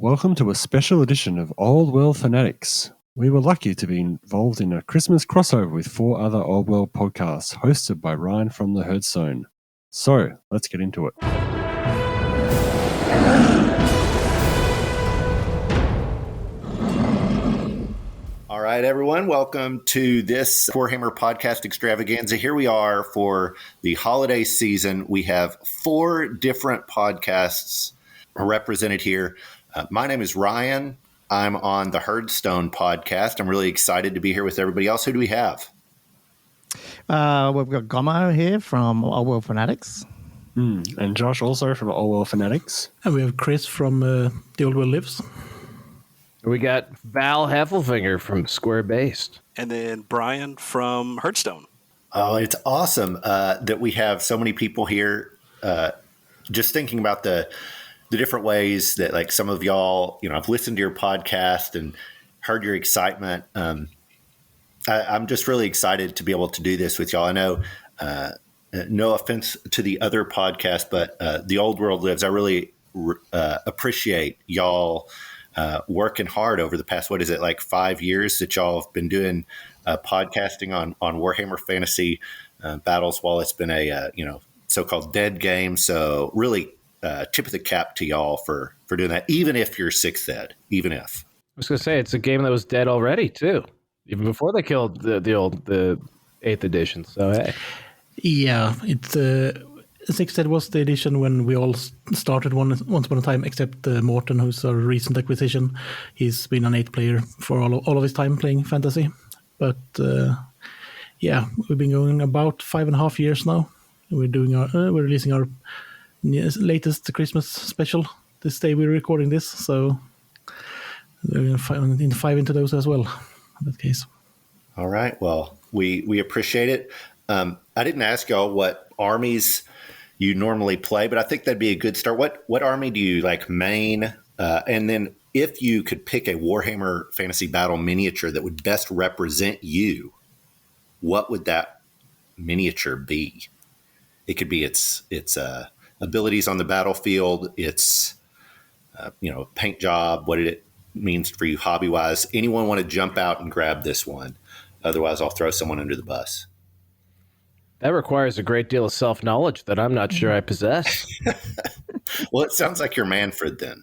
welcome to a special edition of Old World Fanatics. We were lucky to be involved in a Christmas crossover with 4 other Old World podcasts hosted by Ryan from the Heardstone. So, let's get into it. All right, everyone. Welcome to this Warhammer podcast extravaganza. Here we are for the holiday season. We have 4 different podcasts represented here. My name is Ryan. I'm on the Heardstone podcast. I'm really excited to be here with everybody else. Who do we have? We've got Gomo here from Old World Fanatics. And Josh also from Old World Fanatics. And we have Chris from The Old World Lives. We got Val Heffelfinger from Square Based. And then Brian from Heardstone. Oh, it's awesome that we have so many people here. Just thinking about the different ways that, like, some of y'all, I've listened to your podcast and heard your excitement. I'm just really excited to be able to do this with y'all. I know, no offense to the other podcast, but The Old World Lives, I really appreciate y'all working hard over the past, 5 years that y'all have been doing podcasting on Warhammer Fantasy Battles while it's been a, so-called dead game. So really tip of the cap to y'all for doing that, even if you're 6th ed, even if. I was going to say, it's a game that was dead already, too, even before they killed the 8th edition. So, hey. Yeah, it's 6th ed was the edition when we all started once upon a time, except Morten, who's a recent acquisition. He's been an 8th player for all of his time playing fantasy. But yeah, we've been going about 5.5 years now. We're releasing our latest Christmas special this day we're recording this, so we're going to dive into those as well in that case. All right, well, we appreciate it. I didn't ask y'all what armies you normally play, but I think that'd be a good start. What army do you main? And then if you could pick a Warhammer Fantasy Battle miniature that would best represent you, what would that miniature be? It could be its abilities on the battlefield, its paint job, what it means for you hobby-wise. Anyone want to jump out and grab this one? Otherwise, I'll throw someone under the bus. That requires a great deal of self-knowledge that I'm not sure I possess. Well, it sounds like you're Manfred then.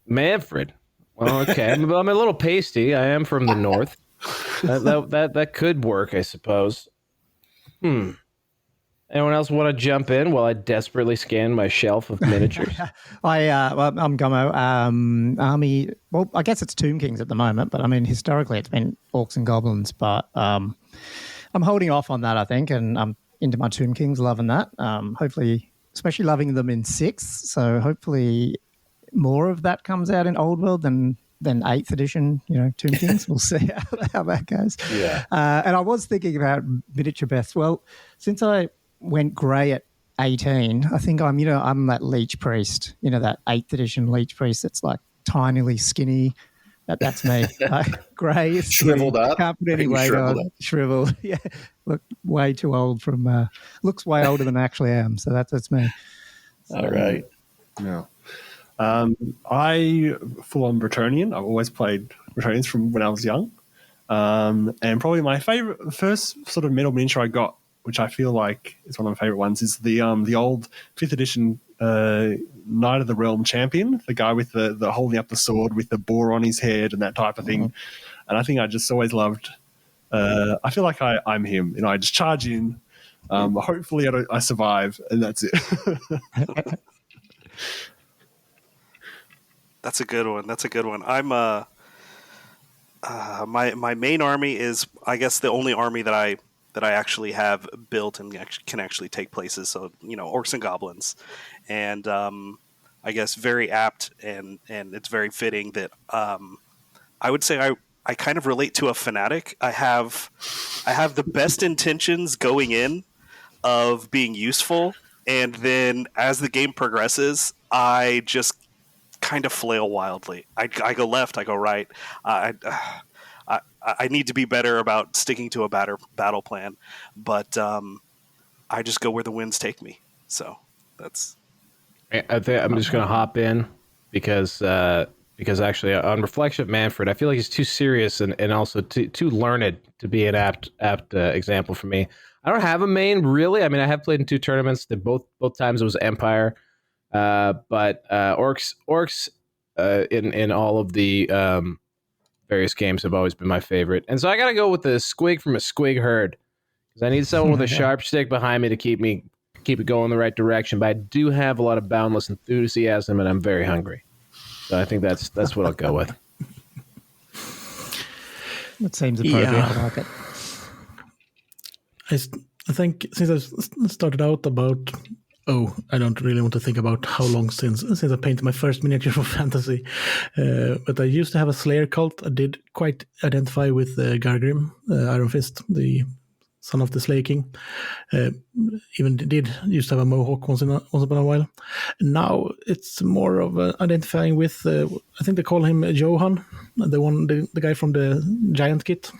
Manfred. Well, okay. I'm a little pasty. I am from the north. That could work, I suppose. Anyone else want to jump in while I desperately scan my shelf of miniatures? I'm Gomo. Army, well, I guess it's Tomb Kings at the moment, but I mean, historically it's been Orcs and Goblins, but I'm holding off on that, I think, and I'm into my Tomb Kings, loving that. Hopefully, especially loving them in 6, so hopefully more of that comes out in Old World than 8th edition, Tomb Kings. We'll see how that goes. Yeah. And I was thinking about miniature best. Well, since I went grey at 18, I think I'm that Leech Priest, that 8th edition Leech Priest that's like tinily skinny. That's me. Grey, shriveled up. Can't put any weight on. Shriveled. Yeah. Look way too old looks way older than I actually am. So that's me. So, all right. Yeah. I full-on Bretonnian. I've always played Bretonnians from when I was young. And probably my first sort of metal miniature I got, which I feel like is one of my favorite ones, is the old 5th edition Knight of the Realm champion, the guy with the holding up the sword with the boar on his head and that type of thing. And I think I just always loved. I feel like I'm him. I just charge in. Hopefully I survive, and that's it. That's a good one. I'm my main army is, I guess, the only army that I actually have built and can actually take places. So, Orcs and Goblins, and I guess very apt and it's very fitting that I would say I kind of relate to a fanatic. I have the best intentions going in of being useful, and then as the game progresses, I just kind of flail wildly. I go left, I go right. I need to be better about sticking to a battle plan, but I just go where the winds take me. So that's I think I'm just going to hop in because actually on reflection of Manfred, I feel like he's too serious and also too learned to be an apt example for me. I don't have a main really. I mean, I have played in 2 tournaments. That both times it was Empire, but orcs in all of the various games have always been my favorite. And so I got to go with the squig from a squig herd because I need someone with a sharp stick behind me to keep it going in the right direction. But I do have a lot of boundless enthusiasm, and I'm very hungry. So I think that's what I'll go with. That seems appropriate. Yeah. I like it. I think since I started out about, I don't really want to think about how long since I painted my first miniature for fantasy. But I used to have a Slayer cult. I did quite identify with Gargrim, Iron Fist, the son of the Slayer King. Even used to have a Mohawk once upon a while. Now it's more of identifying with, I think they call him Johan, the guy from the Giant Kit.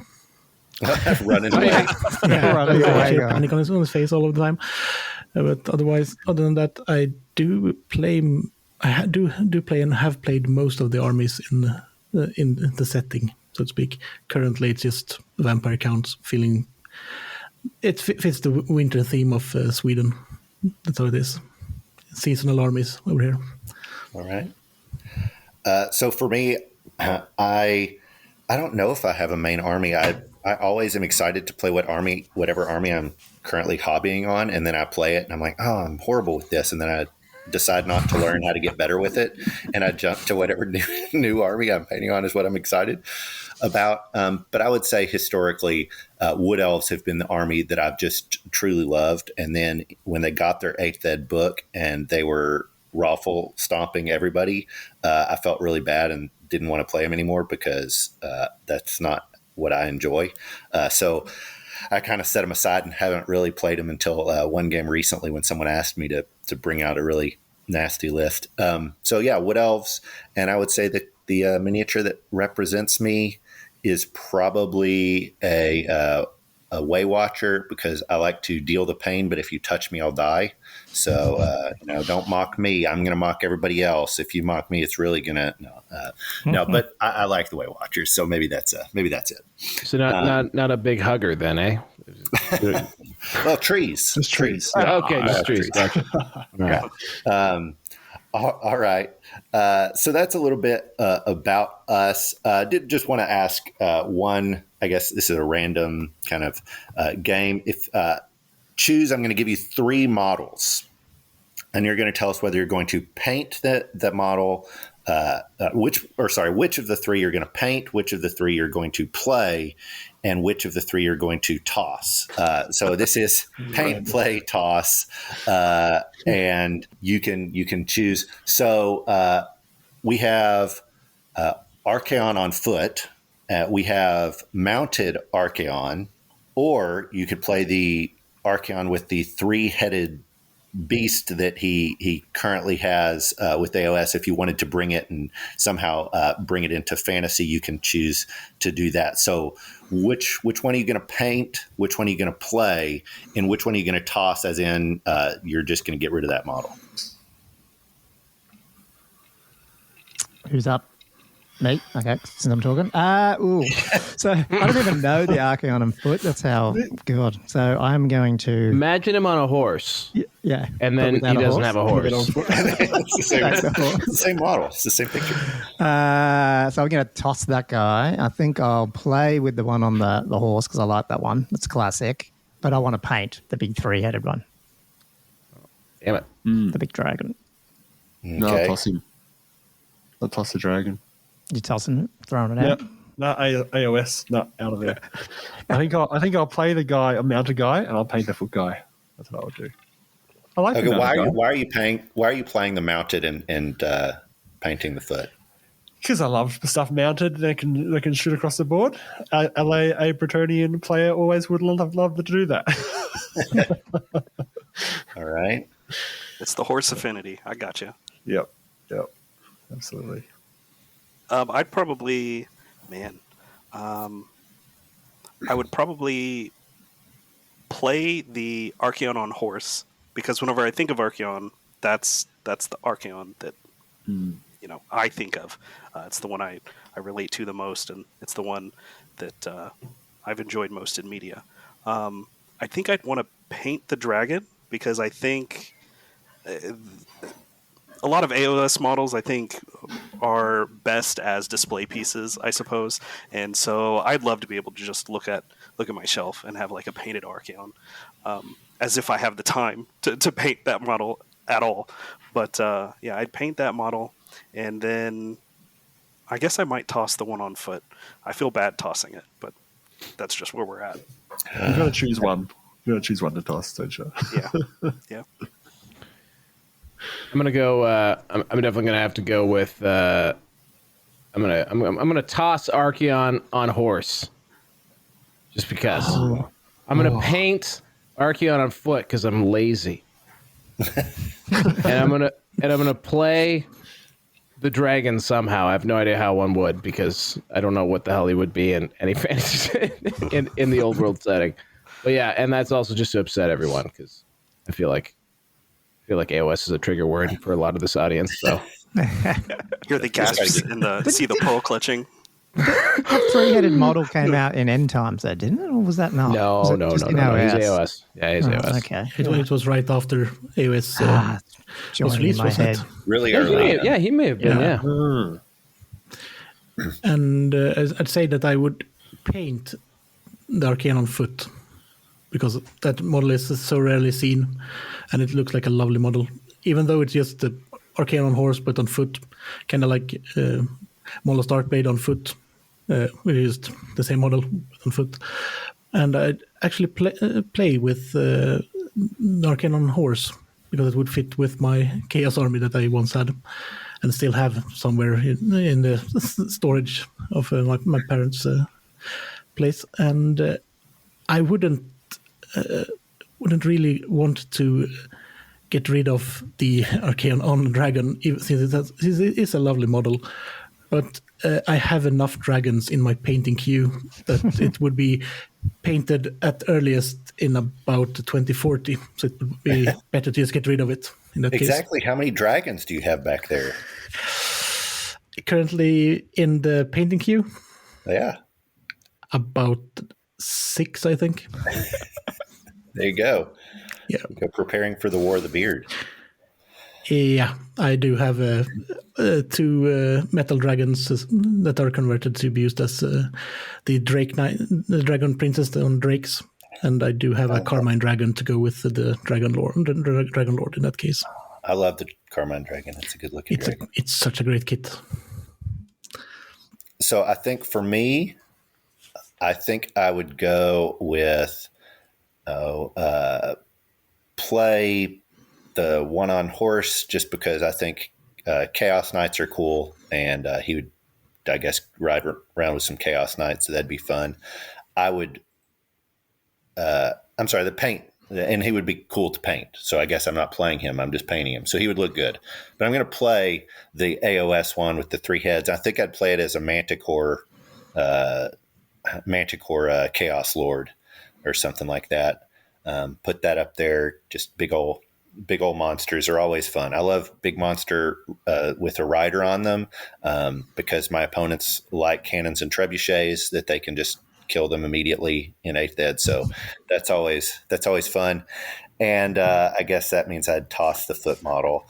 Running away. Running away, yeah. Panic on his face all of the time. But otherwise, other than that, I do play. I do play and have played most of the armies in the setting, so to speak. Currently, it's just vampire counts. Feeling it fits the winter theme of Sweden. That's how it is. Seasonal armies over here. All right. So for me, I don't know if I have a main army. I always am excited to play whatever army I'm currently hobbying on, and then I play it, and I'm like, oh, I'm horrible with this, and then I decide not to learn how to get better with it, and I jump to whatever new army I'm painting on is what I'm excited about. But I would say historically, Wood Elves have been the army that I've just truly loved, and then when they got their 8th ed book and they were raffle stomping everybody, I felt really bad and didn't want to play them anymore because that's not what I enjoy. So I kind of set them aside and haven't really played them until one game recently when someone asked me to bring out a really nasty list. So yeah, Wood Elves. And I would say that the miniature that represents me is probably a Way Watcher because I like to deal the pain, but if you touch me, I'll die. So, don't mock me. I'm going to mock everybody else. If you mock me, it's really going to, no, but I like the Way Watchers. So maybe that's it. So not a big hugger then, eh? Well, trees. Just trees. Okay, just trees. Gotcha. All right. All right. So that's a little bit about us. Did just want to ask one, I guess this is a random kind of game. If choose, I'm going to give you 3 models, and you're going to tell us whether you're going to paint the model, which of the 3 you're going to paint, which of the 3 you're going to play, and which of the 3 you're going to toss. So this is paint, play, toss, and you can choose. So we have Archaon on foot. We have mounted Archaon, or you could play the Archaon with the 3-headed beast that he currently has with AOS. If you wanted to bring it and somehow bring it into fantasy, you can choose to do that. So which one are you going to paint, which one are you going to play, and which one are you going to toss, as in you're just going to get rid of that model? Who's up? Me? Okay, since I'm talking. So I don't even know the Archaon on foot. That's how good. So I'm going to Imagine him on a horse. Yeah. And then he doesn't have a horse. It's the same model. It's the same picture. So I'm going to toss that guy. I think I'll play with the one on the horse because I like that one. It's classic. But I want to paint the big 3-headed one. Damn it. The big dragon. Okay. No, I'll toss him. I'll toss the dragon. You tossing it? Throwing it out? Yeah. No, AOS. No, out of there. I think I'll play the guy, a mounted guy, and I'll paint the foot guy. That's what I would do. I like Okay, the mounted guy. why are you playing the mounted and painting the foot? Because I love stuff mounted. They can shoot across the board. A Bretonian player always would love to do that. All right. It's the horse affinity. I got you. Yep. Absolutely. I'd probably, I would probably play the Archaon on horse, because whenever I think of Archaon, that's that's the Archaon that I think of. It's the one I relate to the most, and it's the one that I've enjoyed most in media. I think I'd want to paint the dragon because I think a lot of AOS models I think are best as display pieces, I suppose. And so I'd love to be able to just look at my shelf and have like a painted Archaon, as if I have the time to paint that model at all. But yeah, I'd paint that model, and then I guess I might toss the one on foot. I feel bad tossing it, but that's just where we're at. You've got to choose one. You've got to choose one to toss, don't you? Yeah. I'm gonna go. I'm definitely gonna have to go with. I'm gonna toss Archaon on horse, just because. I'm gonna paint Archaon on foot because I'm lazy, and I'm gonna play the dragon somehow. I have no idea how one would because I don't know what the hell he would be in any fantasy in the old world setting. But yeah, and that's also just to upset everyone because I feel like AOS is a trigger word for a lot of this audience. So Hear the gasps and see the pearl clutching. The three-headed model came out in end times, though, didn't it? Or was that not? no. He's AOS. Yeah, he's AOS. Okay. It was right after AOS was released, my wasn't head. it? Really early. He may have been. Yeah. And I'd say that I would paint the Archaon on foot because that model is so rarely seen, and it looks like a lovely model. Even though it's just the Archaon on horse, but on foot, kind of like Mola Starkblade on foot. We used the same model on foot, and I'd actually play with the Archaon on horse because it would fit with my Chaos Army that I once had, and still have somewhere in the storage of my parents' place. And I wouldn't really want to get rid of the Archaon on dragon, since it is a lovely model. But I have enough dragons in my painting queue that it would be painted at earliest in about 2040. So it would be better to just get rid of it in that case. Exactly. How many dragons do you have back there? Currently in the painting queue, Yeah. about 6, I think. There you go. Yeah. Go preparing for the War of the Beard. Yeah, I do have 2 metal dragons that are converted to be used as the dragon princess on drakes, and I do have a Carmine dragon to go with the Dragon Lord in that case. I love the Carmine dragon. It's a good looking dragon. It's such a great kit. So I think for me, I would go with play the one on horse just because I think Chaos Knights are cool, and he would, I guess, ride around with some Chaos Knights, so that'd be fun. I would, the paint, and he would be cool to paint. So I guess I'm not playing him, I'm just painting him. So he would look good. But I'm going to play the AOS one with the 3 heads. I think I'd play it as a Manticore Chaos Lord or something like that. Put that up there, just big old monsters are always fun. I love big monster with a rider on them because my opponents like cannons and trebuchets that they can just kill them immediately in 8th ed. So that's always fun. And I guess that means I'd toss the foot model.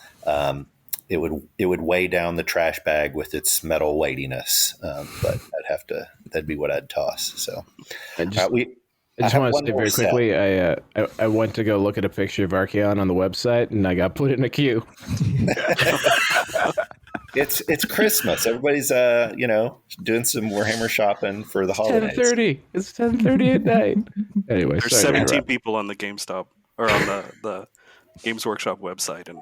It would weigh down the trash bag with its metal weightiness, but that'd be what I'd toss. So I just want to say very quickly, I went to go look at a picture of Archaon on the website, and I got put in a queue. It's Christmas. Everybody's doing some Warhammer shopping for the holidays. 10:30. It's 10:30 at night. Anyway, There's 17 people on the GameStop or on the Games Workshop website, and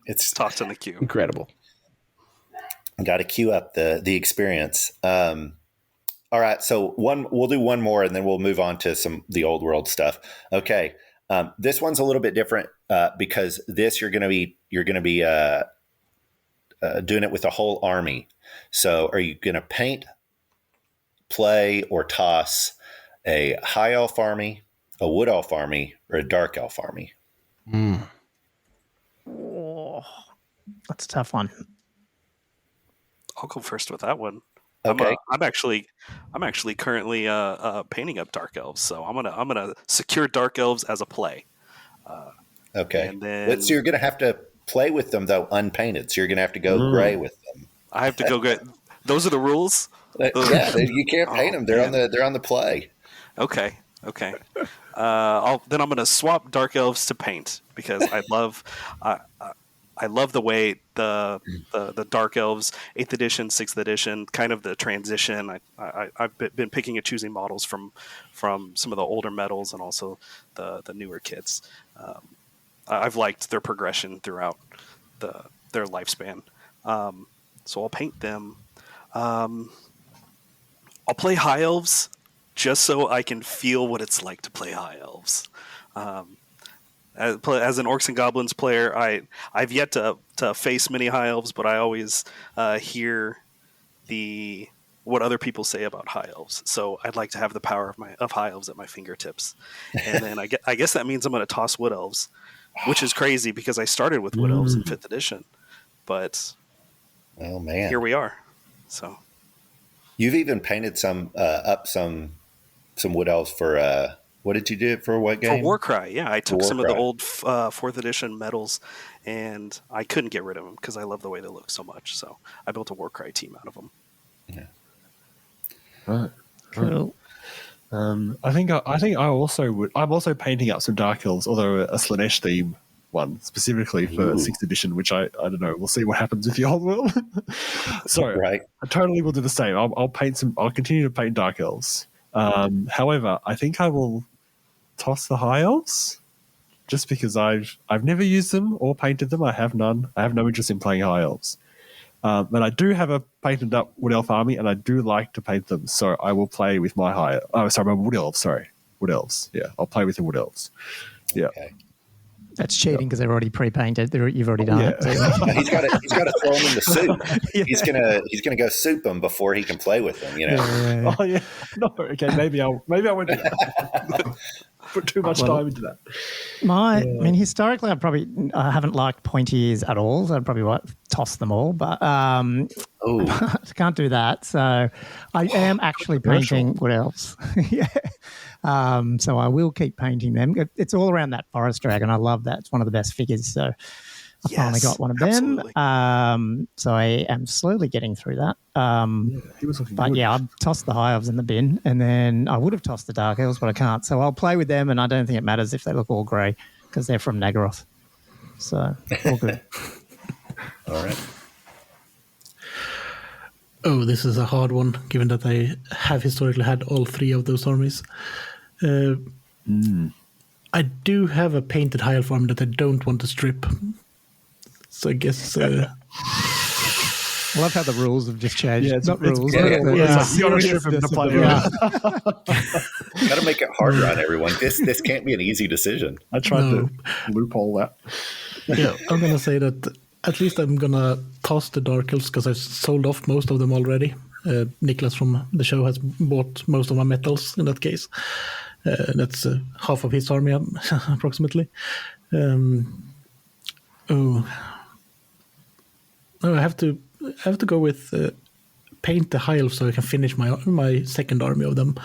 it's tossed in the queue. Incredible. Got to queue up the experience. All right, so we'll do one more, and then we'll move on to the old world stuff. Okay, this one's a little bit different because this you're going to be doing it with a whole army. So, are you going to paint, play, or toss a high elf army, a wood elf army, or a dark elf army? Oh. that's a tough one. I'll go first with that one. Okay. I'm actually currently painting up dark elves, so I'm gonna secure dark elves as a play. Okay. And then So you're going to have to play with them though unpainted. So you're going to have to go gray with them. I have to go get. Those are the rules. You can't paint them. They're on the play. Okay. I'm going to swap dark elves to paint because I love the way the dark elves 8th edition, 6th edition, kind of the transition. I've been picking and choosing models from some of the older metals and also the newer kits. I've liked their progression throughout their lifespan. So I'll paint them. I'll play high elves just so I can feel what it's like to play high elves. As an Orcs and Goblins player, I've yet to face many high elves, but I always hear what other people say about high elves. So I'd like to have the power of high elves at my fingertips. And then I guess that means I'm going to toss wood elves, which is crazy because I started with wood elves in 5th edition. But oh man, here we are. So you've even painted some wood elves for what did you do for what game? For Warcry, yeah. I took some of the old 4th edition medals, and I couldn't get rid of them because I love the way they look so much. So I built a Warcry team out of them. Yeah. Right. Cool. I think I also would. I'm also painting up some dark elves, although a Slannesh theme one specifically for 6th edition, which I don't know. We'll see what happens with the Old World. So right. I totally will do the same. I'll paint some. I'll continue to paint dark elves. However, I think I will toss the high elves just because I've never used them or painted them. I have none. I have no interest in playing high elves. But I do have a painted up wood elf army, and I do like to paint them. So I will play with my my wood elves. Sorry, wood elves. Yeah, I'll play with the wood elves. Yeah. Okay. That's cheating because they're already pre-painted. You've already done it. So. He's got to throw them in the soup. Yeah. He's gonna go soup them before he can play with them. You know. Yeah. Oh yeah. No. Okay. Maybe I won't do that. Put too much time into that. I mean, historically, I haven't liked pointy ears at all. So I'd probably toss them all, but I can't do that. So I am actually painting wood elves. Yeah. So I will keep painting them. It's all around that forest dragon. I love that. It's one of the best figures. So I finally got one of them. So I am slowly getting through that. He was looking good. I've tossed the high elves in the bin, and then I would have tossed the dark elves, but I can't. So I'll play with them, and I don't think it matters if they look all grey because they're from Naggaroth. So all good. All right. Oh, this is a hard one, given that I have historically had all 3 of those armies. I do have a painted high elf army that I don't want to strip. So I guess... I love how the rules have just changed. Yeah, not rules. You got to strip him to play. Got to make it harder on everyone. This can't be an easy decision. I tried to loophole that. Yeah, I'm going to say that at least I'm going to toss the Dark Elves because I've sold off most of them already. Nicholas from the show has bought most of my metals in that case. That's half of his army, approximately. I have to go with paint the high elves so I can finish my second army of them,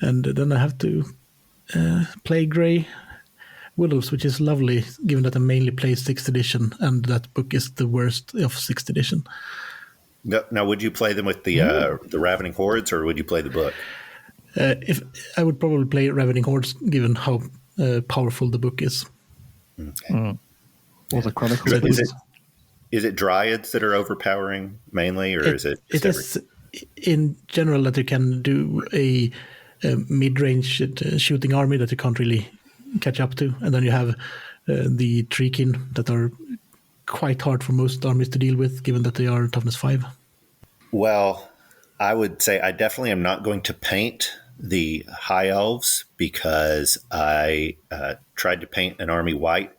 and then I have to play grey wood elves, which is lovely given that I mainly play 6th edition, and that book is the worst of 6th edition. Now, would you play them with the Ravening Hordes, or would you play the book? If I would probably play Ravening Hordes, given how powerful the book is. Okay. Or the Chronicles. Is it Dryads that are overpowering mainly, or is it? It is in general that you can do a mid-range shooting army that you can't really catch up to, and then you have the Treekin that are quite hard for most armies to deal with, given that they are toughness 5. Well, I would say I definitely am not going to paint the high elves because I tried to paint an army white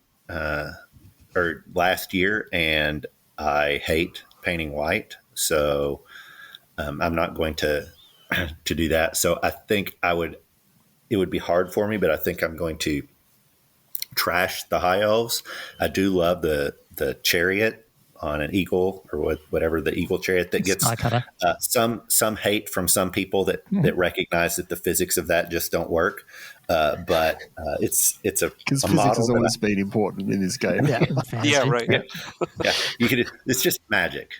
last year, and I hate painting white, so I'm not going to do that. So I think it would be hard for me, but I think I'm going to trash the high elves. I do love the the chariot on an eagle or whatever the eagle chariot that gets some hate from some people that recognize that the physics of that just don't work. But it's a because physics has always been important in this game. Yeah, right. Yeah, it's just magic.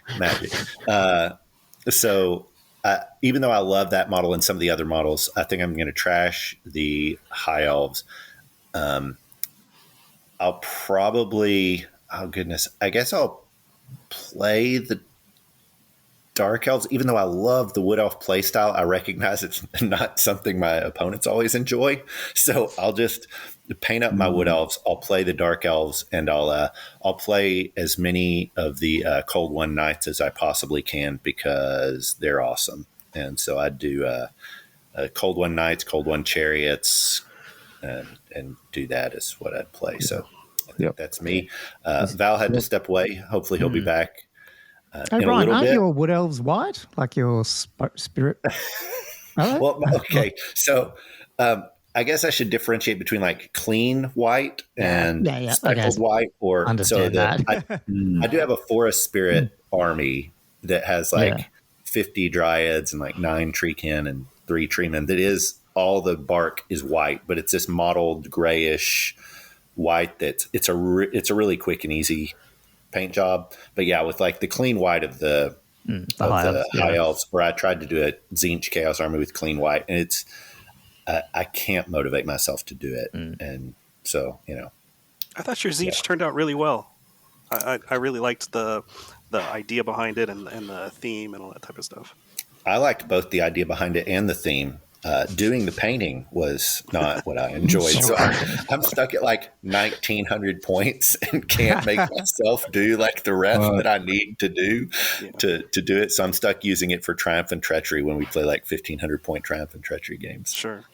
So even though I love that model and some of the other models, I think I'm going to trash the high elves. I'll probably, I guess I'll play the dark elves, even though I love the wood elf play style. I recognize it's not something my opponents always enjoy, so I'll just paint up my wood elves. I'll play the dark elves, and I'll play as many of the Cold One Knights as I possibly can because they're awesome. And so I do Cold One Knights, Cold One Chariots, and do that is what I'd play. So I think that's me. Val had to step away. Hopefully he'll be back. Hey, Brian, aren't your wood elves white, like your spirit? Well, okay. So I guess I should differentiate between like clean white and speckled white. Or understand that. I do have a forest spirit army that has like 50 dryads and like 9 treekin and 3 treemen. That is all the bark is white, but it's this mottled grayish white. It's a really quick and easy paint job. But yeah, with like the clean white of the high elves, where I tried to do a Tzeentch Chaos Army with clean white, and it's I can't motivate myself to do it. And so, I thought your Tzeentch turned out really well. I really liked the idea behind it and the theme and all that type of stuff. I liked both the idea behind it and the theme. Doing the painting was not what I enjoyed. So I'm stuck at like 1,900 points and can't make myself do like the rest that I need to do to do it. So I'm stuck using it for Triumph and Treachery when we play like 1,500 point Triumph and Treachery games. Sure.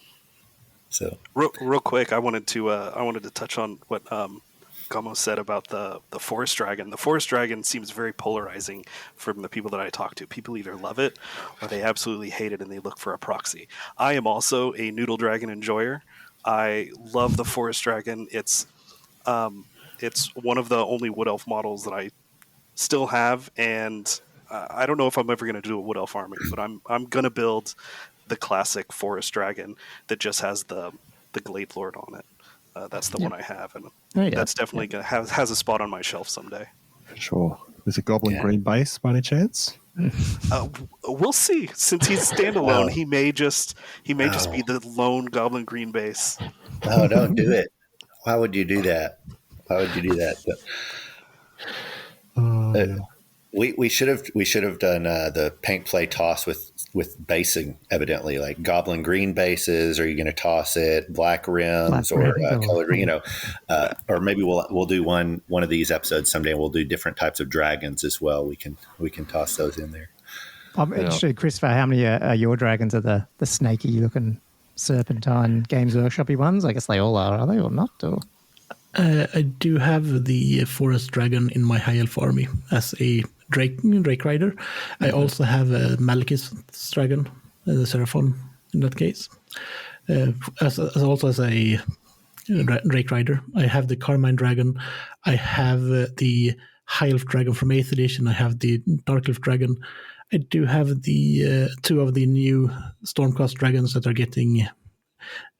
So real quick, I wanted to touch on what Gamo said about the Forest Dragon. The Forest Dragon seems very polarizing from the people that I talk to. People either love it or they absolutely hate it and they look for a proxy. I am also a Noodle Dragon enjoyer. I love the Forest Dragon. It's one of the only Wood Elf models that I still have, and I don't know if I'm ever going to do a Wood Elf army, but I'm going to build the classic Forest Dragon that just has the Glade Lord on it. That's the one I have, and that's definitely going to has a spot on my shelf someday. Sure. Is it Goblin Green base by any chance? We'll see. Since he's standalone, he may just be the lone Goblin Green base. Oh, don't do it! Why would you do that? We should have done the paint play toss with basing, evidently, like Goblin Green bases. Are you going to toss it black rims or colored? Or maybe we'll do one of these episodes someday. And we'll do different types of dragons as well. We can toss those in there. I'm interested, Christopher. How many are your dragons? Are the snaky looking serpentine Games Workshop-y ones? I guess they all are they or not? Or I do have the Forest Dragon in my High Elf army as a Drake Rider. I also have a Malekith's Dragon, the Seraphon in that case. As a Drake Rider. I have the Carmine Dragon. I have the High Elf Dragon from 8th edition. I have the Dark Elf Dragon. I do have the 2 of the new Stormcast Dragons that are getting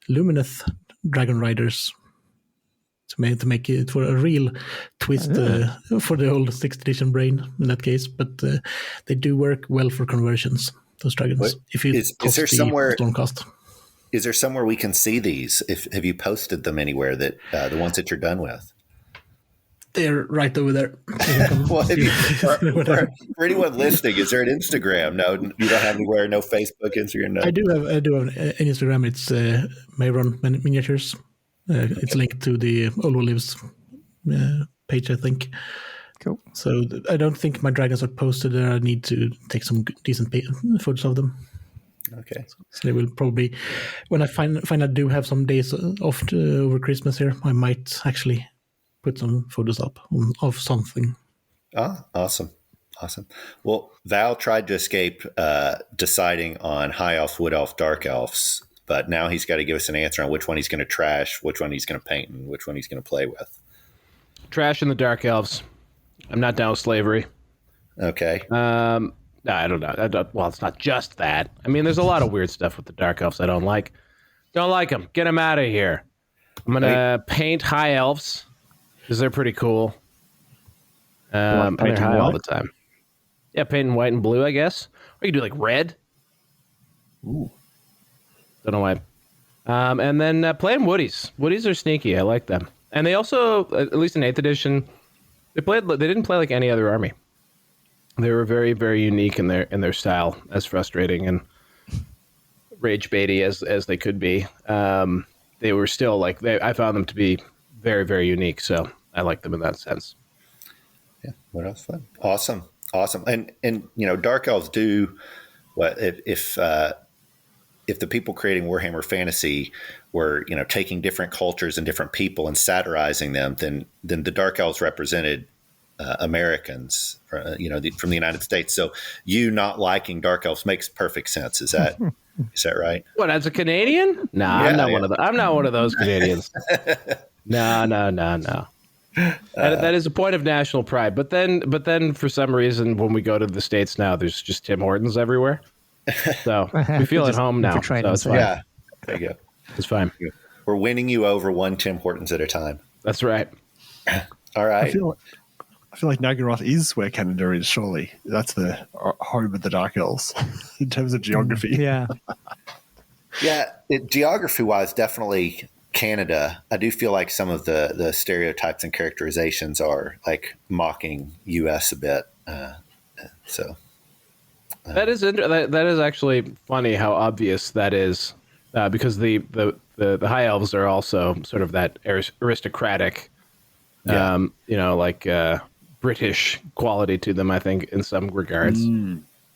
Lumineth Dragon Riders to make it for a real twist for the old 6th edition brain in that case. But they do work well for conversions, those dragons. If you is there somewhere Stormcast. Is there somewhere we can see these? Have you posted them anywhere that the ones that you're done with? They're right over there. Well, for anyone listening, is there an Instagram? No, you don't have anywhere. No Facebook, Instagram. No. I do have an Instagram. It's Mayron Miniatures. It's linked to the Old World Lives page, I think. Cool. So I don't think my dragons are posted there. I need to take some decent photos of them. Okay. So they will probably, when I find I do have some days off over Christmas here, I might actually put some photos up of something. Ah, awesome. Well, Val tried to escape deciding on High Elf, Wood Elf, Dark Elves, but now he's got to give us an answer on which one he's going to trash, which one he's going to paint, and which one he's going to play with. Trash and the Dark Elves. I'm not down with slavery. Okay. No, I don't know. Well, it's not just that. I mean, there's a lot of weird stuff with the Dark Elves I don't like. Don't like them. Get them out of here. I'm going to paint High Elves because they're pretty cool. Painting high all the time. Yeah, painting white and blue, I guess. Or you can do like red. Ooh. Don't know why. And then playing Woodies. Woodies are sneaky. I like them. And they also, at least in 8th edition, they didn't play like any other army. They were very, very unique in their style, as frustrating and rage baity as they could be. They were still like I found them to be very, very unique. So I like them in that sense. Yeah, what else fun? Awesome. And Dark Elves do what if the people creating Warhammer Fantasy were taking different cultures and different people and satirizing them, then the Dark Elves represented Americans, from the United States. So you not liking Dark Elves makes perfect sense. Is that right? What, as a Canadian? No, I'm not one of those Canadians. No. That is a point of national pride. But then for some reason, when we go to the States now, there's just Tim Hortons everywhere. So we feel at home now. So it's fine. Yeah, there you go. It's fine. We're winning you over one Tim Hortons at a time. That's right. All right. I feel like Naggaroth is where Canada is, surely. That's the home of the Dark Elves in terms of geography. Yeah. Yeah, geography-wise, definitely Canada. I do feel like some of the stereotypes and characterizations are like mocking U.S. a bit. That is actually funny how obvious that is, because the High Elves are also sort of that aristocratic, British quality to them, I think, in some regards.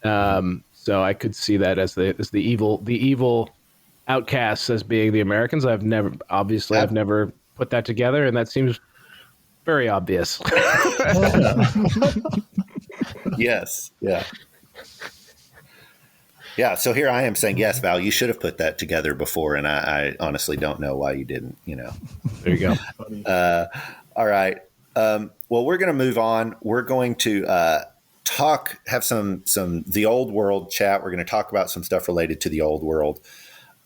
So I could see that as the evil outcasts as being the Americans. I've never put that together, and that seems very obvious. Yes. Yeah. Yeah. So here I am saying, yes, Val, you should have put that together before, and I honestly don't know why you didn't. There you go. All right. Well, we're going to move on. We're going to have some the Old World chat. We're going to talk about some stuff related to the Old World.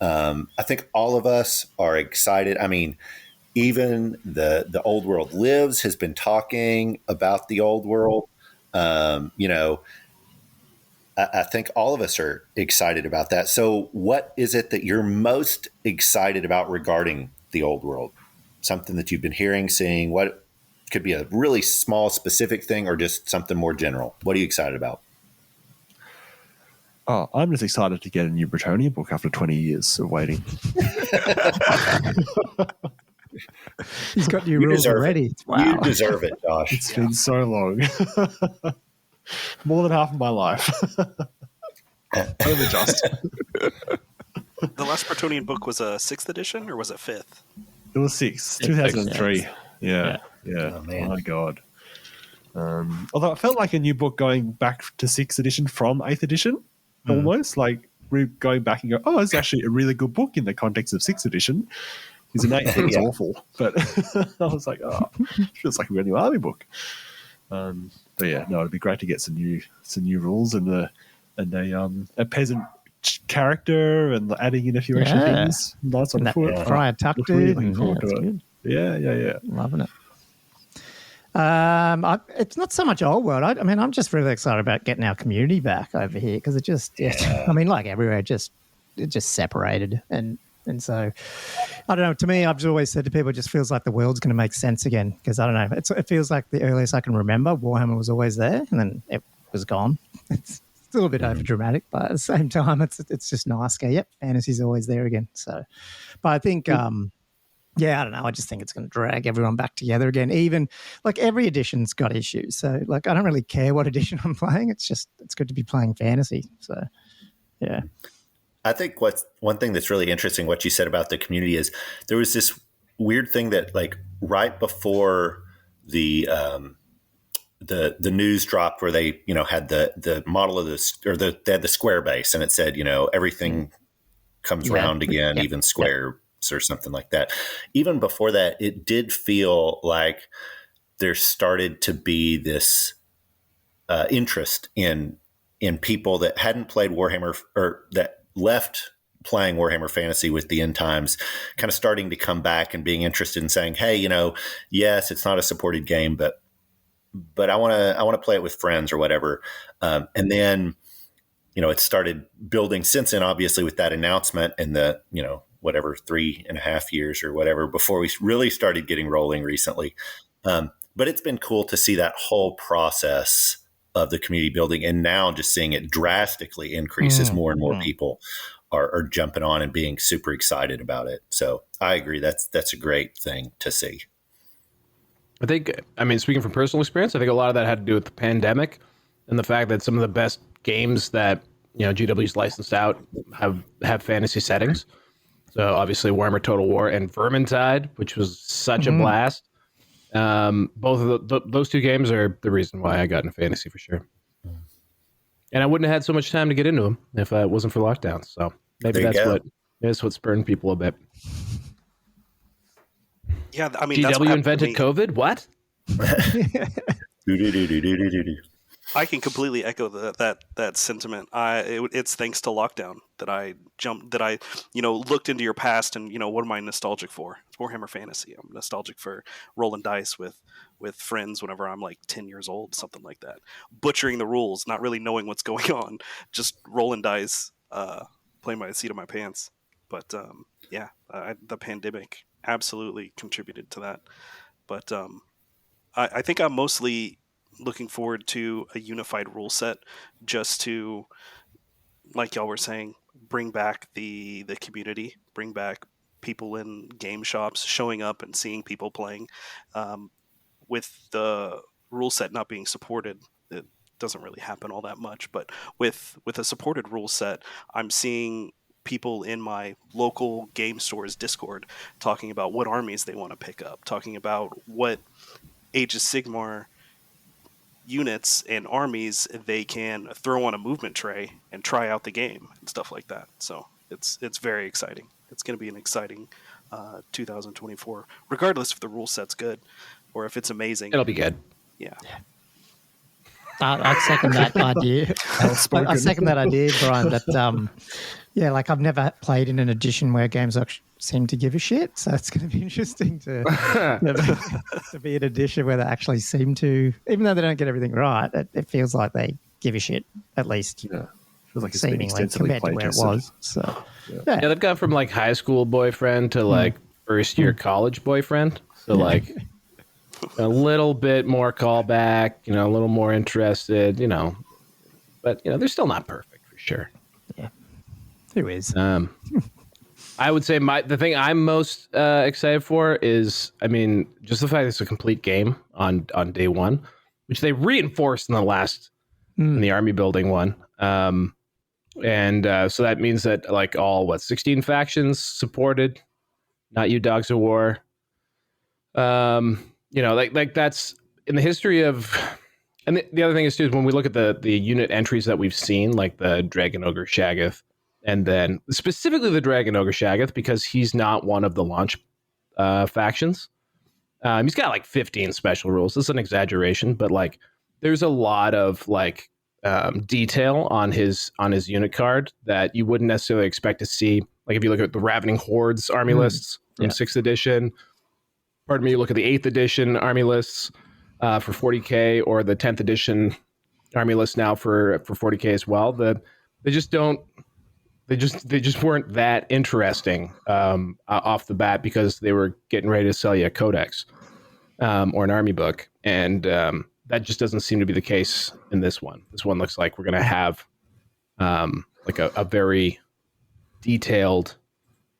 I think all of us are excited. I mean, even the Old World Lives has been talking about the Old World. I think all of us are excited about that. So what is it that you're most excited about regarding the Old World? Something that you've been hearing, seeing? What could be a really small, specific thing or just something more general? What are you excited about? Oh, I'm just excited to get a new Bretonnia book after 20 years of waiting. He's got new rules already. Wow. You deserve it, Josh. It's been so long. More than half of my life. Only just. The last Bretonnian book was a 6th edition, or was it 5th? It was 6, 2003. Yeah. Oh, man. My God. Although it felt like a new book going back to 6th edition from 8th edition, almost. Like we're going back and go, oh, it's actually a really good book in the context of 6th edition. Because in 8th it was awful. But I was like, oh, it feels like a brand new army book. But yeah, no, it'd be great to get some new rules and a peasant character and adding in a few extra things. Nice on foot. Friar Tuck dude. Yeah. Loving it. It's not so much Old World. I mean, I'm just really excited about getting our community back over here because it just, I mean, like everywhere, it just separated. And so, I don't know, to me, I've always said to people, it just feels like the world's going to make sense again because, I don't know, it feels like the earliest I can remember, Warhammer was always there and then it was gone. It's a little bit over dramatic, but at the same time, it's just nice. Yep, fantasy's always there again. So, but I think, I don't know. I just think it's going to drag everyone back together again. Even like every edition's got issues. So like, I don't really care what edition I'm playing. It's good to be playing fantasy. So, yeah. I think one thing that's really interesting, what you said about the community is there was this weird thing that like right before the news dropped where they, had the model of this, or they had the square base and it said, everything comes round again, even square or something like that. Even before that, it did feel like there started to be this interest in people that hadn't played Warhammer or that left playing Warhammer Fantasy with the end times, kind of starting to come back and being interested in saying, hey, yes, it's not a supported game, but I want to play it with friends or whatever. And then, it started building since then, obviously, with that announcement and the, whatever, 3.5 years or whatever before we really started getting rolling recently. But it's been cool to see that whole process of the community building, and now just seeing it drastically increase as more and more people are jumping on and being super excited about it. So I agree. That's a great thing to see. Speaking from personal experience, I think a lot of that had to do with the pandemic and the fact that some of the best games that, GW's licensed out have fantasy settings. So obviously Warhammer Total War and Vermintide, which was such a blast. Both of those two games are the reason why I got into fantasy for sure. And I wouldn't have had so much time to get into them if it wasn't for lockdowns. So maybe that's what spurned people a bit. Yeah, GW invented COVID? What? I can completely echo that sentiment. It's thanks to lockdown that I looked into your past and, what am I nostalgic for? It's Warhammer Fantasy. I'm nostalgic for rolling dice with friends whenever I'm like 10 years old, something like that. Butchering the rules, not really knowing what's going on, just rolling dice, playing by the seat of my pants. But the pandemic absolutely contributed to that. But I think I'm mostly looking forward to a unified rule set, just to, like y'all were saying, bring back the community, bring back people in game shops showing up and seeing people playing. With the rule set not being supported, it doesn't really happen all that much, but with a supported rule set, I'm seeing people in my local game stores Discord talking about what armies they want to pick up, talking about what Age of Sigmar units and armies they can throw on a movement tray and try out the game and stuff like that. So it's very exciting. It's going to be an exciting 2024, regardless if the rule set's good or if it's amazing. It'll be good. Yeah. I'd second that idea. I second that idea, Brian. That I've never played in an edition where games seem to give a shit. So it's going to be interesting to be an edition where they actually seem to, even though they don't get everything right, it feels like they give a shit at least. Yeah, feels like it's seemingly been extensively compared to where it was. So yeah, they've gone from like high school boyfriend to like first year college boyfriend. So like a little bit more callback, a little more interested, but they're still not perfect for sure. Yeah, who is? I would say the thing I'm most excited for is, just the fact that it's a complete game on day one, which they reinforced in the army building one. So that means that like all 16 factions supported, not you dogs of war. Like that's in the history of, and the other thing is too, is when we look at the unit entries that we've seen, like the Dragon Ogre Shaggoth, and then specifically the Dragon Ogre Shaggoth, because he's not one of the launch factions. He's got like 15 special rules. This is an exaggeration, but like there's a lot of like detail on his unit card that you wouldn't necessarily expect to see. Like if you look at the Ravening Hordes army lists from 6th edition, you look at the 8th edition army lists for 40k, or the 10th edition army list now for 40k as well. They just weren't that interesting off the bat, because they were getting ready to sell you a codex or an army book, and that just doesn't seem to be the case in this one. This one looks like we're going to have like a very detailed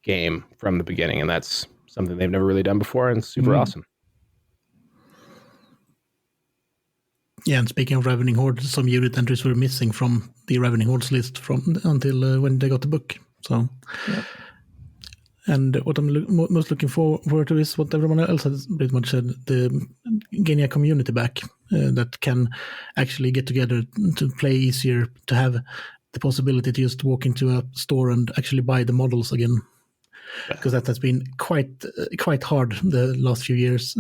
game from the beginning, and that's something they've never really done before, and super awesome. Yeah, and speaking of Ravening Hordes, some unit entries were missing from the Ravening Hordes list until when they got the book. So, and what I'm most looking forward to is what everyone else has pretty much said: the getting a community back that can actually get together to play easier, to have the possibility to just walk into a store and actually buy the models again. because that has been quite hard the last few years.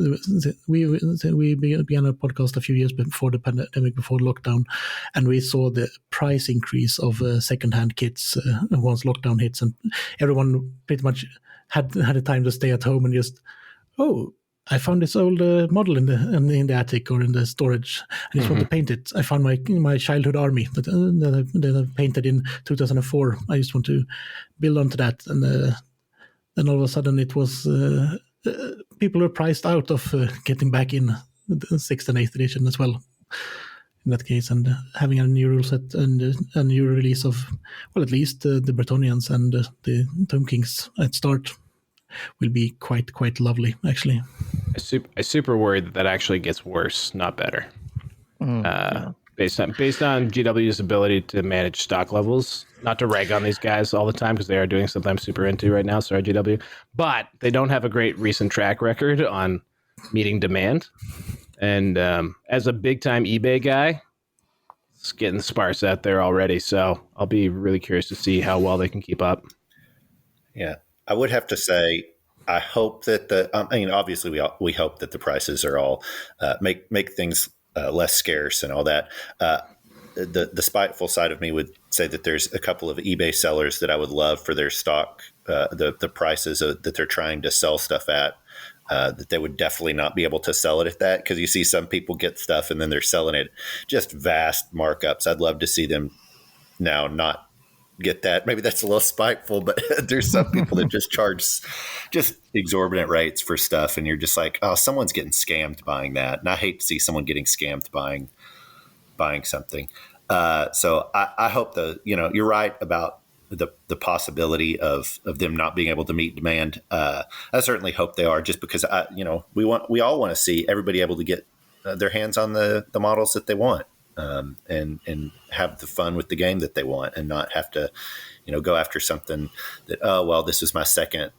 We began a podcast a few years before the pandemic, before lockdown, and we saw the price increase of secondhand kits once lockdown hits, and everyone pretty much had the time to stay at home and just, I found this old model in the attic or in the storage. I just want to paint it. I found my childhood army that I painted in 2004. I just want to build onto that. And then all of a sudden it was people were priced out of getting back in the 6th and 8th edition as well. In that case, and having a new rule set and a new release of, well, at least the Bretonnians and the Tomb Kings at start will be quite lovely, actually. I super worried that actually gets worse, not better. Based on GW's ability to manage stock levels. Not to rag on these guys all the time because they are doing something I'm super into right now. Sorry, GW, but they don't have a great recent track record on meeting demand. And as a big time eBay guy, it's getting sparse out there already. So I'll be really curious to see how well they can keep up. Yeah. I would have to say, I hope that obviously we hope that the prices are all make things less scarce and all that. The spiteful side of me would say that there's a couple of eBay sellers that I would love for their stock, the prices that they're trying to sell stuff at, that they would definitely not be able to sell it at that, because you see some people get stuff and then they're selling it just vast markups. I'd love to see them now not get that. Maybe that's a little spiteful, but there's some people that just charge just exorbitant rates for stuff, and you're just like, oh, someone's getting scammed buying that. And I hate to see someone getting scammed buying something. So I hope you're right about the possibility of them not being able to meet demand. I certainly hope they are, just because we all want to see everybody able to get their hands on the models that they want. And have the fun with the game that they want, and not have to, go after something that, this is my second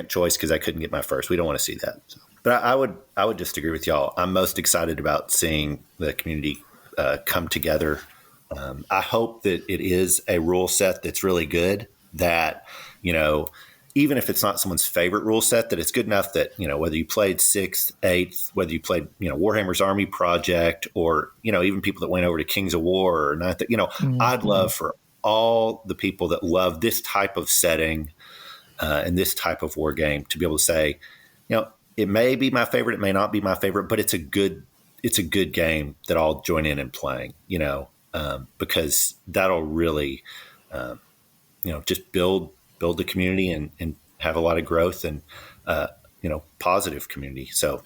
choice because I couldn't get my first. We don't want to see that. So. But I would just agree with y'all. I'm most excited about seeing the community come together. I hope that it is a rule set that's really good, that, even if it's not someone's favorite rule set, that it's good enough that, whether you played 6th, 8th, whether you played, Warhammer's Army Project, or, even people that went over to Kings of War or 9th, I'd love for all the people that love this type of setting and this type of war game to be able to say, it may be my favorite, it may not be my favorite, but it's a good game that I'll join in and playing, because that'll really, just build the community and have a lot of growth and, positive community. So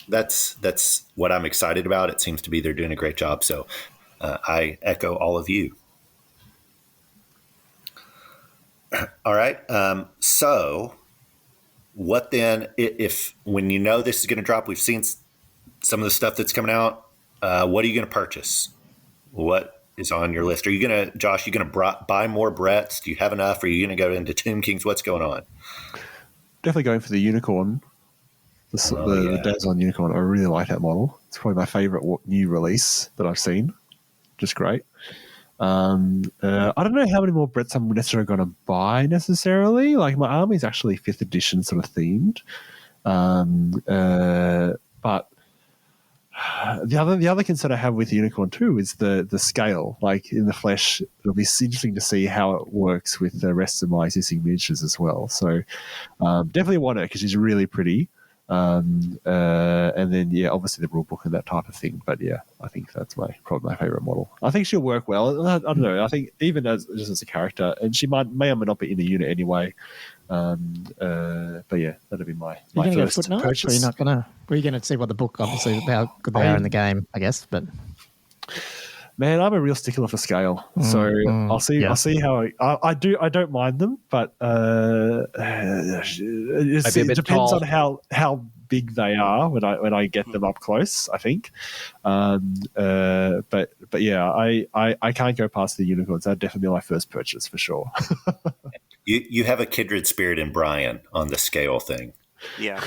that's what I'm excited about. It seems to be they're doing a great job. So I echo all of you. All right. So what then, if when this is going to drop, we've seen some of the stuff that's coming out. What are you going to purchase? What is on your list? Are you going to, Josh, buy more Bretts? Do you have enough? Are you going to go into Tomb Kings? What's going on? Definitely going for the unicorn. The Dazzle unicorn. I really like that model. It's probably my favorite new release that I've seen. Just great. I don't know how many more Bretts I'm necessarily going to buy necessarily. Like, my army is actually 5th edition sort of themed. But the other concern I have with Unicorn too is the scale. Like, in the flesh, it'll be interesting to see how it works with the rest of my existing miniatures as well. So definitely want her because she's really pretty. And then obviously the rule book and that type of thing. But I think that's probably my favorite model. I think she'll work well. I don't know. I think even as a character, and she may or may not be in the unit anyway. But that'll be my first purchase. You're not gonna. We're going to see what the book, obviously, how good they are in the game, I guess. But man, I'm a real stickler for scale, so I'll see. Yeah. I'll see how I do. I don't mind them, but it depends on how big they are when I get them up close. I think, I can't go past the unicorns. That'd definitely be my first purchase for sure. You have a kindred spirit in Brian on the scale thing. Yeah.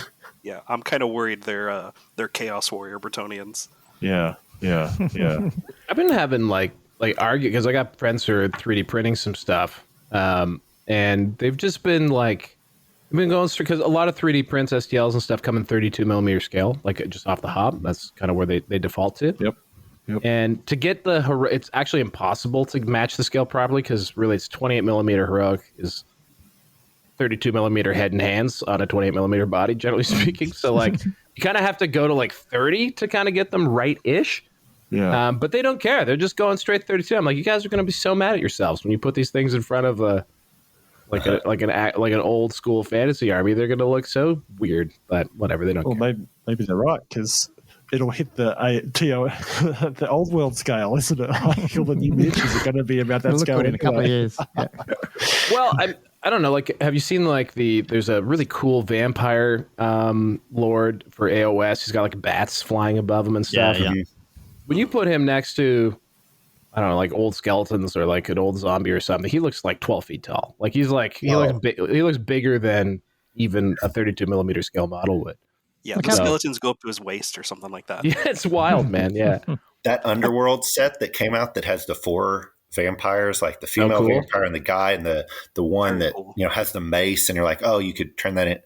I'm kind of worried they're Chaos Warrior Bretonnians. Yeah. I've been having like argue because I got friends who are 3D printing some stuff, and they've just been like I've been going because a lot of 3D prints, STLs and stuff come in 32 millimeter scale, like just off the hop. That's kind of where they default to. Yep. And to get it's actually impossible to match the scale properly because really it's 28 millimeter heroic is 32 millimeter head and hands on a 28 millimeter body, generally speaking. So like you kind of have to go to like 30 to kind of get them right-ish. Yeah. But they don't care. They're just going straight 32. I'm like, you guys are going to be so mad at yourselves when you put these things in front of an old school fantasy army. They're going to look so weird, but whatever. They don't care. Well, maybe they're right because it'll hit the the old world scale, isn't it? Like all the new miniatures are going to be about that It'll scale look good in a couple of years. Yeah. Well, I don't know. Like, have you seen like there's a really cool vampire lord for AOS. He's got like bats flying above him and stuff. Yeah. When you put him next to, I don't know, like old skeletons or like an old zombie or something, he looks like 12 feet tall. Like he looks bigger than even a 32 millimeter scale model would. Yeah, the skeletons go up to his waist or something like that. Yeah, it's wild, man. Yeah. That Underworld set that came out that has the 4 vampires, like the female vampire and the guy, and the one that has the mace, and you're like, oh, you could turn that in.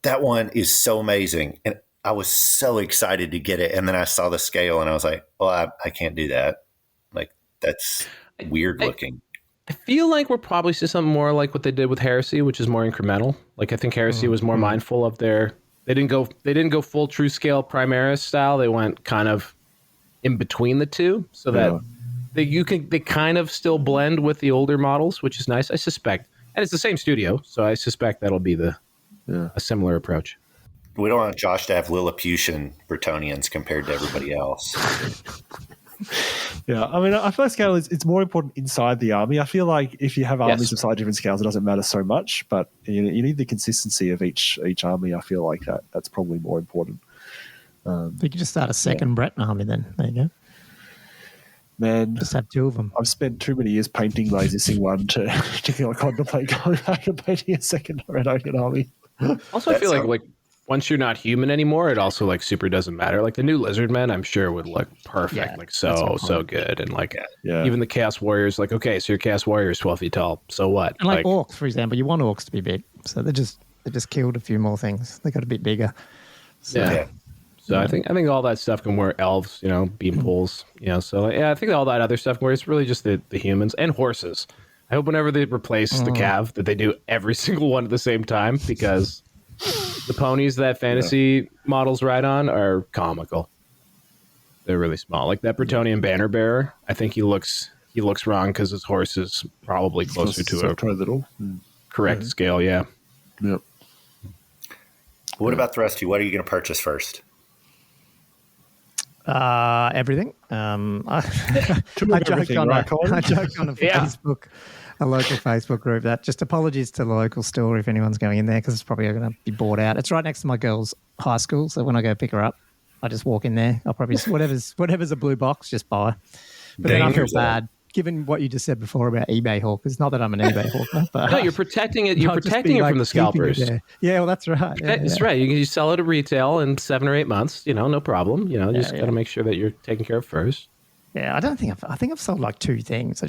That one is so amazing, and I was so excited to get it, and then I saw the scale, and I was like, well, I can't do that. Like that's weird looking. I feel like we're probably seeing something more like what they did with Heresy, which is more incremental. Like I think Heresy was more mindful of their. They didn't go full true scale Primaris style. They went kind of in between the two, so that they kind of still blend with the older models, which is nice. I suspect, and it's the same studio, so I suspect that'll be a similar approach. We don't want Josh to have Lilliputian Bretonnians compared to everybody else. Yeah, I mean, I feel like scale it's more important inside the army. I feel like if you have armies of slightly different scales, it doesn't matter so much. But you need the consistency of each army. I feel like that's probably more important. You could just start a second Breton army then. There you go. Man, just have 2 of them. I've spent too many years painting Lasissing one to contemplate going back and painting a second Breton army. Also, I feel like once you're not human anymore, it also like super doesn't matter. Like the new Lizardmen, I'm sure would look perfect, like so good, and like even the Chaos Warriors. Like okay, so your Chaos Warrior is 12 feet tall. So what? And like orcs, for example, you want orcs to be big, so they just killed a few more things. They got a bit bigger. So, So I think all that stuff can work. Elves, beam poles, So I think all that other stuff can work. It's really just the humans and horses. I hope whenever they replace the cav that they do every single one at the same time because. The ponies that fantasy models ride on are comical. They're really small. Like that Bretonnian banner bearer, I think he looks wrong because his horse is probably closer to a little correct scale. Yeah. Yep. What about the rest of you? What are you going to purchase first? Everything. I joked on a Facebook. A local Facebook group that just apologies to the local store if anyone's going in there because it's probably going to be bought out. It's right next to my girl's high school, so when I go pick her up, I just walk in there. I'll probably whatever's a blue box, just buy. But then I feel bad given what you just said before about eBay hawkers. Not that I'm an eBay hawker, but no, you're protecting it. You're protecting it from the scalpers. Yeah, well, that's right. That's right. You can sell it at retail in 7 or 8 months. No problem. You just got to make sure that you're taken care of first. Yeah, I think I've sold like 2 things.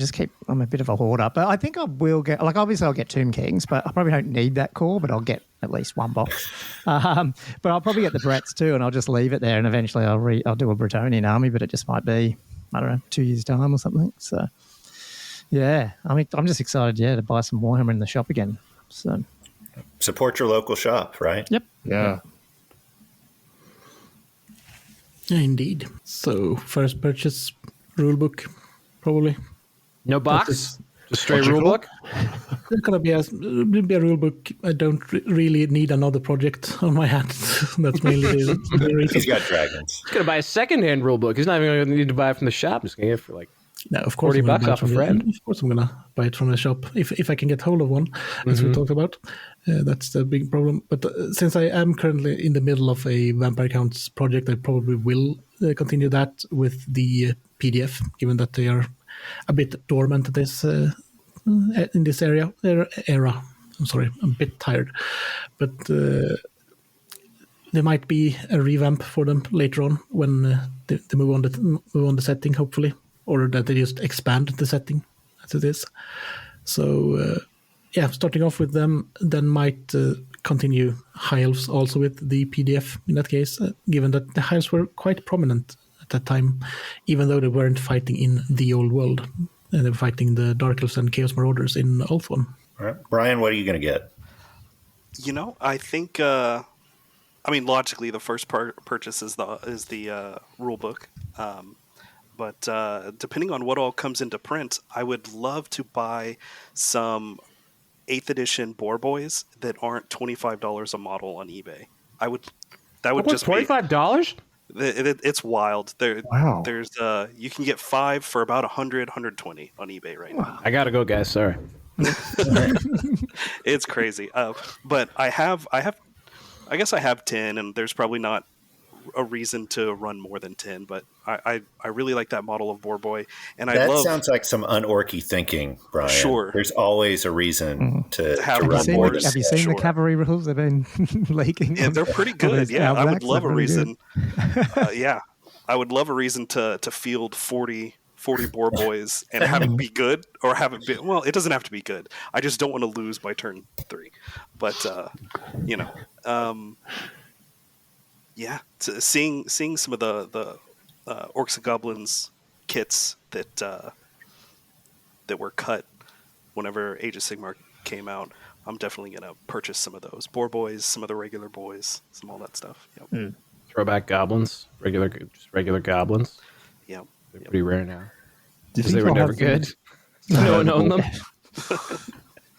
I'm a bit of a hoarder, but I think I will get, like obviously I'll get Tomb Kings, but I probably don't need that core, but I'll get at least 1 box. But I'll probably get the Bretts too, and I'll just leave it there, and eventually I'll do a Bretonnian army, but it just might be, I don't know, 2 years' time or something. So yeah, I mean, I'm just excited, to buy some Warhammer in the shop again. So support your local shop, right? Yep. Yeah. Yeah, indeed. So first purchase rulebook, probably. No box, just straight rulebook. There's gonna be a rulebook. I don't really need another project on my hands. That's mainly the reason. He's got dragons. He's gonna buy a second-hand rulebook. He's not even gonna need to buy it from the shop. He's gonna get it for like of course $40 off a friend. Of course, I'm gonna buy it from the shop if I can get hold of one, as we talked about. That's the big problem. But since I am currently in the middle of a Vampire Counts project, I probably will continue that with the PDF, given that they are a bit dormant in this era. I'm sorry, I'm a bit tired, but there might be a revamp for them later on when they move on the setting, hopefully, or that they just expand the setting as it is. So starting off with them, then might continue high elves also with the PDF in that case, given that the high elves were quite prominent at that time, even though they weren't fighting in the old world. They were fighting the Dark Elves and Chaos Marauders in Ulthuan. All right. Brian, what are you going to get? I think, logically, the first purchase is the rule book. But depending on what all comes into print, I would love to buy some 8th edition Boar Boys that aren't $25 a model on eBay. That would just $25? It's wild. Wow. There's you can get 5 for about 100, 120 on eBay right now. I gotta go, guys. Sorry. It's crazy. But I guess I have 10, and there's probably not a reason to run more than 10, but I really like that model of Boar Boy, and that sounds like some unorky thinking, Brian. Sure, there's always a reason to have run more. Have you seen the cavalry rules? They've been leaking. Yeah, they're pretty good. Yeah, I would love a reason. I would love a reason to field 40 Boar Boys and have it be good, or have it be, well, it doesn't have to be good. I just don't want to lose by turn 3. But seeing some of the Orcs and Goblins kits that were cut whenever Age of Sigmar came out, I'm definitely gonna purchase some of those Boar Boys, some of the regular boys, some all that stuff. Yep. Throwback goblins, regular goblins. Yeah, they're pretty rare now. Because they were never good. No one owned them.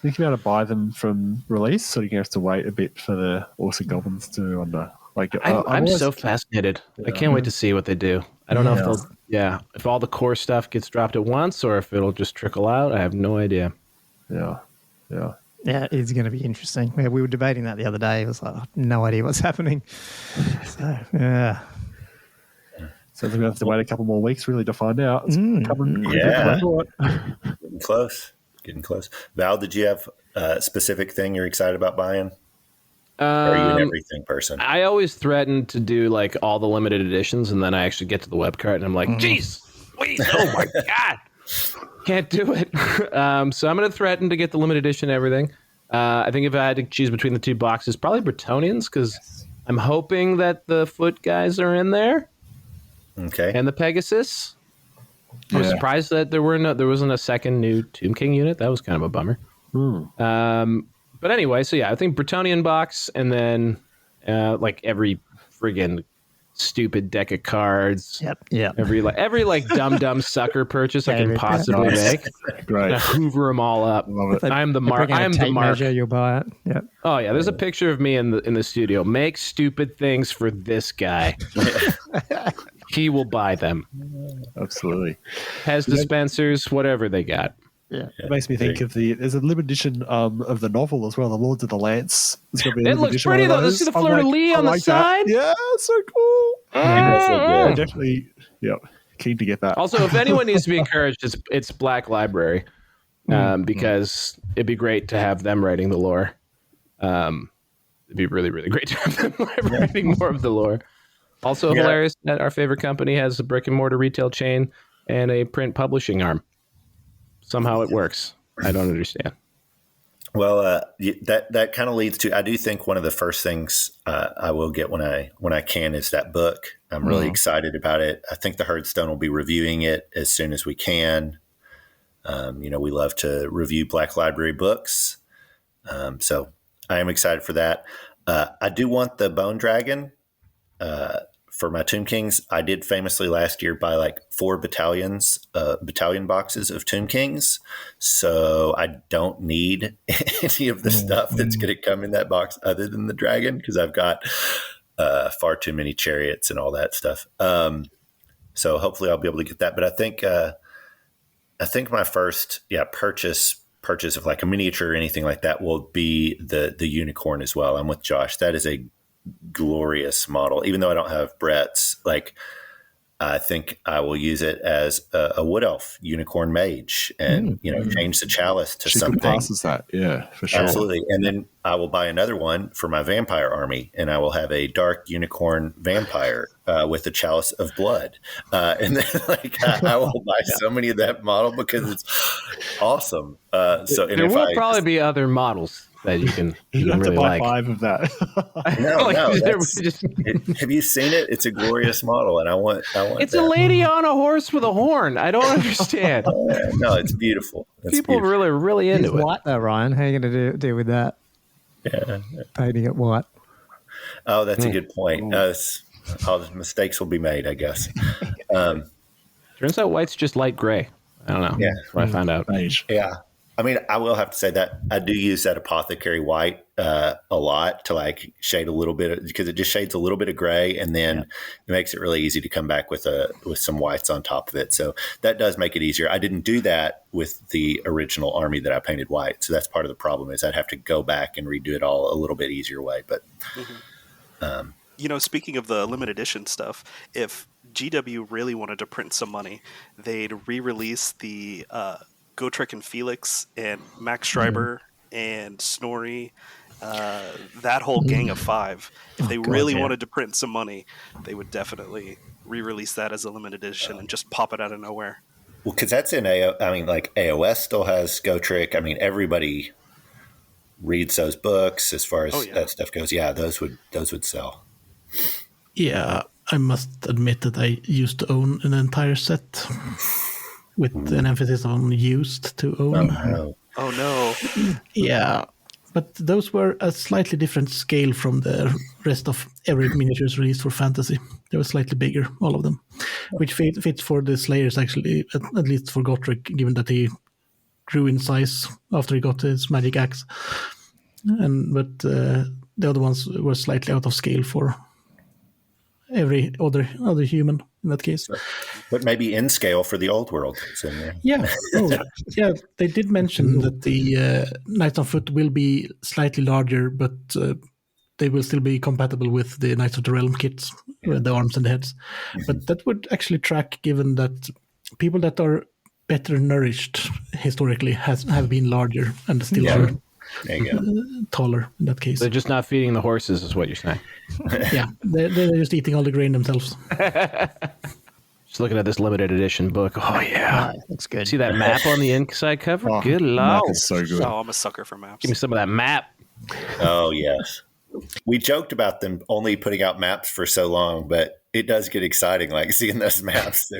Think you able to buy them from release, so you have to wait a bit for the Orcs and Goblins to I'm so fascinated. I can't wait to see what they do. I don't know if they'll, if all the core stuff gets dropped at once or if it'll just trickle out. I have no idea. Yeah, it's going to be interesting. Yeah, we were debating that the other day. It was like, I have no idea what's happening. So, yeah. So we're going to have to wait a couple more weeks really to find out. Getting close. Val, did you have a specific thing you're excited about buying? Or are you an everything person? I always threaten to do like all the limited editions, and then I actually get to the web cart and I'm like, geez, please, oh my God, can't do it. So I'm going to threaten to get the limited edition everything. I think if I had to choose between the two boxes, probably Bretonnians, because I'm hoping that the foot guys are in there. Okay. And the Pegasus. I was surprised that there wasn't a second new Tomb King unit. That was kind of a bummer. But anyway, so I think Bretonnian box, and then like every friggin' stupid deck of cards. Yep. Every dumb sucker purchase I can possibly make. Great. I hoover them all up. I'm the Mark. I'm the Mark. You'll buy it. Yep. Oh yeah, there's a picture of me in the studio. Make stupid things for this guy. He will buy them. Absolutely. Has dispensers, whatever they got. Yeah. It makes me think of there's a limited edition of the novel as well, The Lords of the Lance. It looks pretty though. Let's see the fleur-de-lis on the side. Yeah, so cool. Definitely, keen to get that. Also, if anyone needs to be encouraged, it's Black Library, because it'd be great to have them writing the lore. It'd be really, really great to have them writing more of the lore. Also hilarious that our favorite company has a brick and mortar retail chain and a print publishing arm. Somehow it works. I don't understand. Well, that kind of leads to, I do think one of the first things I will get when I can is that book. I'm really excited about it. I think the Heardstone will be reviewing it as soon as we can. We love to review Black Library books. So I am excited for that. I do want the Bone Dragon for my Tomb Kings. I did famously last year buy like 4 battalion boxes of Tomb Kings. So I don't need any of the stuff that's going to come in that box other than the dragon, because I've got far too many chariots and all that stuff. So hopefully I'll be able to get that. But I think my first purchase of like a miniature or anything like that will be the unicorn as well. I'm with Josh. That is a glorious model. Even though I don't have Brett's, like, I think I will use it as a wood elf unicorn mage, and change the chalice to something. Passes that, for sure. Absolutely. And then I will buy another one for my vampire army, and I will have a dark unicorn vampire with a chalice of blood. And then I will buy so many of that model, because Awesome. There will probably be other models that you can have really to buy like. 5 of that. Have you seen it? It's a glorious model, and I want. It's that. a lady on a horse with a horn. I don't understand. No, it's beautiful. People really, really into it. White though, Ryan. How are you going to deal with that? Yeah. Painting it white. Oh, that's a good point. All the mistakes will be made, I guess. Turns out white's just light gray. I don't know. Yeah. That's what I found out. Beige. Yeah. I mean, I will have to say that I do use that apothecary white a lot to like shade a little bit, because it just shades a little bit of gray, and then it makes it really easy to come back with some whites on top of it. So that does make it easier. I didn't do that with the original army that I painted white, so that's part of the problem. Is I'd have to go back and redo it all a little bit easier way. But speaking of the limited edition stuff, if GW really wanted to print some money, they'd re-release the Gotrek and Felix and Max Schreiber and Snorri, that whole gang of 5. If they really wanted to print some money, they would definitely re-release that as a limited edition and just pop it out of nowhere. Well, because that's in AOS still has Gotrek. I mean, everybody reads those books as far as that stuff goes. Yeah, those would sell. Yeah, I must admit that I used to own an entire set with an emphasis on used to own. Oh no. Yeah, but those were a slightly different scale from the rest of every miniatures released for fantasy. They were slightly bigger, all of them, which fits for the Slayers actually, at least for Gotrek, given that he grew in size after he got his magic axe. But the other ones were slightly out of scale for every other human in that case. But maybe in scale for the old world. So, yeah. Yeah, they did mention that the Knights on Foot will be slightly larger, but they will still be compatible with the Knights of the Realm kits, with the arms and the heads. But that would actually track, given that people that are better nourished historically have been larger and still are taller in that case. They're just not feeding the horses, is what you're saying. Yeah, they're just eating all the grain themselves. Just looking at this limited edition book. Oh yeah, looks good. See that map on the inside cover? Oh, Good map lord, is so good. Oh, I'm a sucker for maps. Give me some of that map. Oh yes, we joked about them only putting out maps for so long, but it does get exciting, like seeing those maps.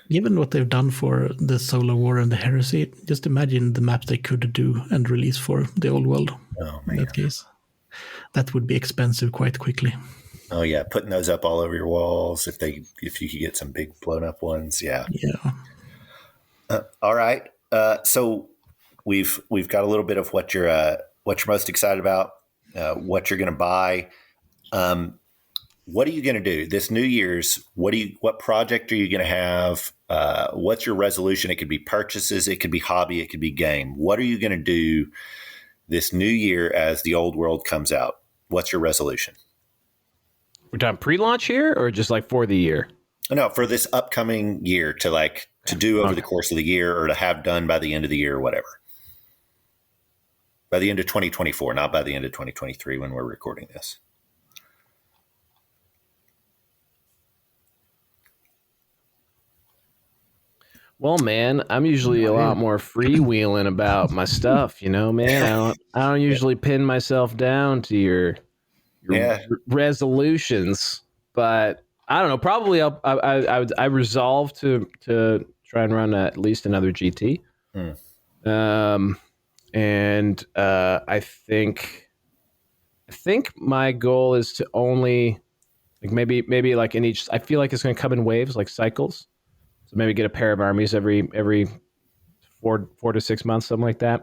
Given what they've done for the Solar War and the Heresy, just imagine the maps they could do and release for the Old World. Oh man, in that case, that would be expensive quite quickly. Oh yeah, putting those up all over your walls if you could get some big blown up ones. Yeah. All right. So we've got a little bit of what you're most excited about, what you're going to buy. What are you going to do this New Year's? What project are you going to have? What's your resolution? It could be purchases, it could be hobby, it could be game. What are you going to do this new year as the Old World comes out? What's your resolution? We're talking pre-launch here, or just like for the year? No, for this upcoming year to do over the course of the year, or to have done by the end of the year or whatever. By the end of 2024, not by the end of 2023 when we're recording this. Well, man, I'm usually a lot more freewheeling about my stuff, man. I don't usually pin myself down to your resolutions, but I don't know. Probably I resolve to try and run at least another GT. And I think my goal is to only maybe like in each. I feel like it's going to come in waves, like cycles. So maybe get a pair of armies every 4 to 6 months, something like that.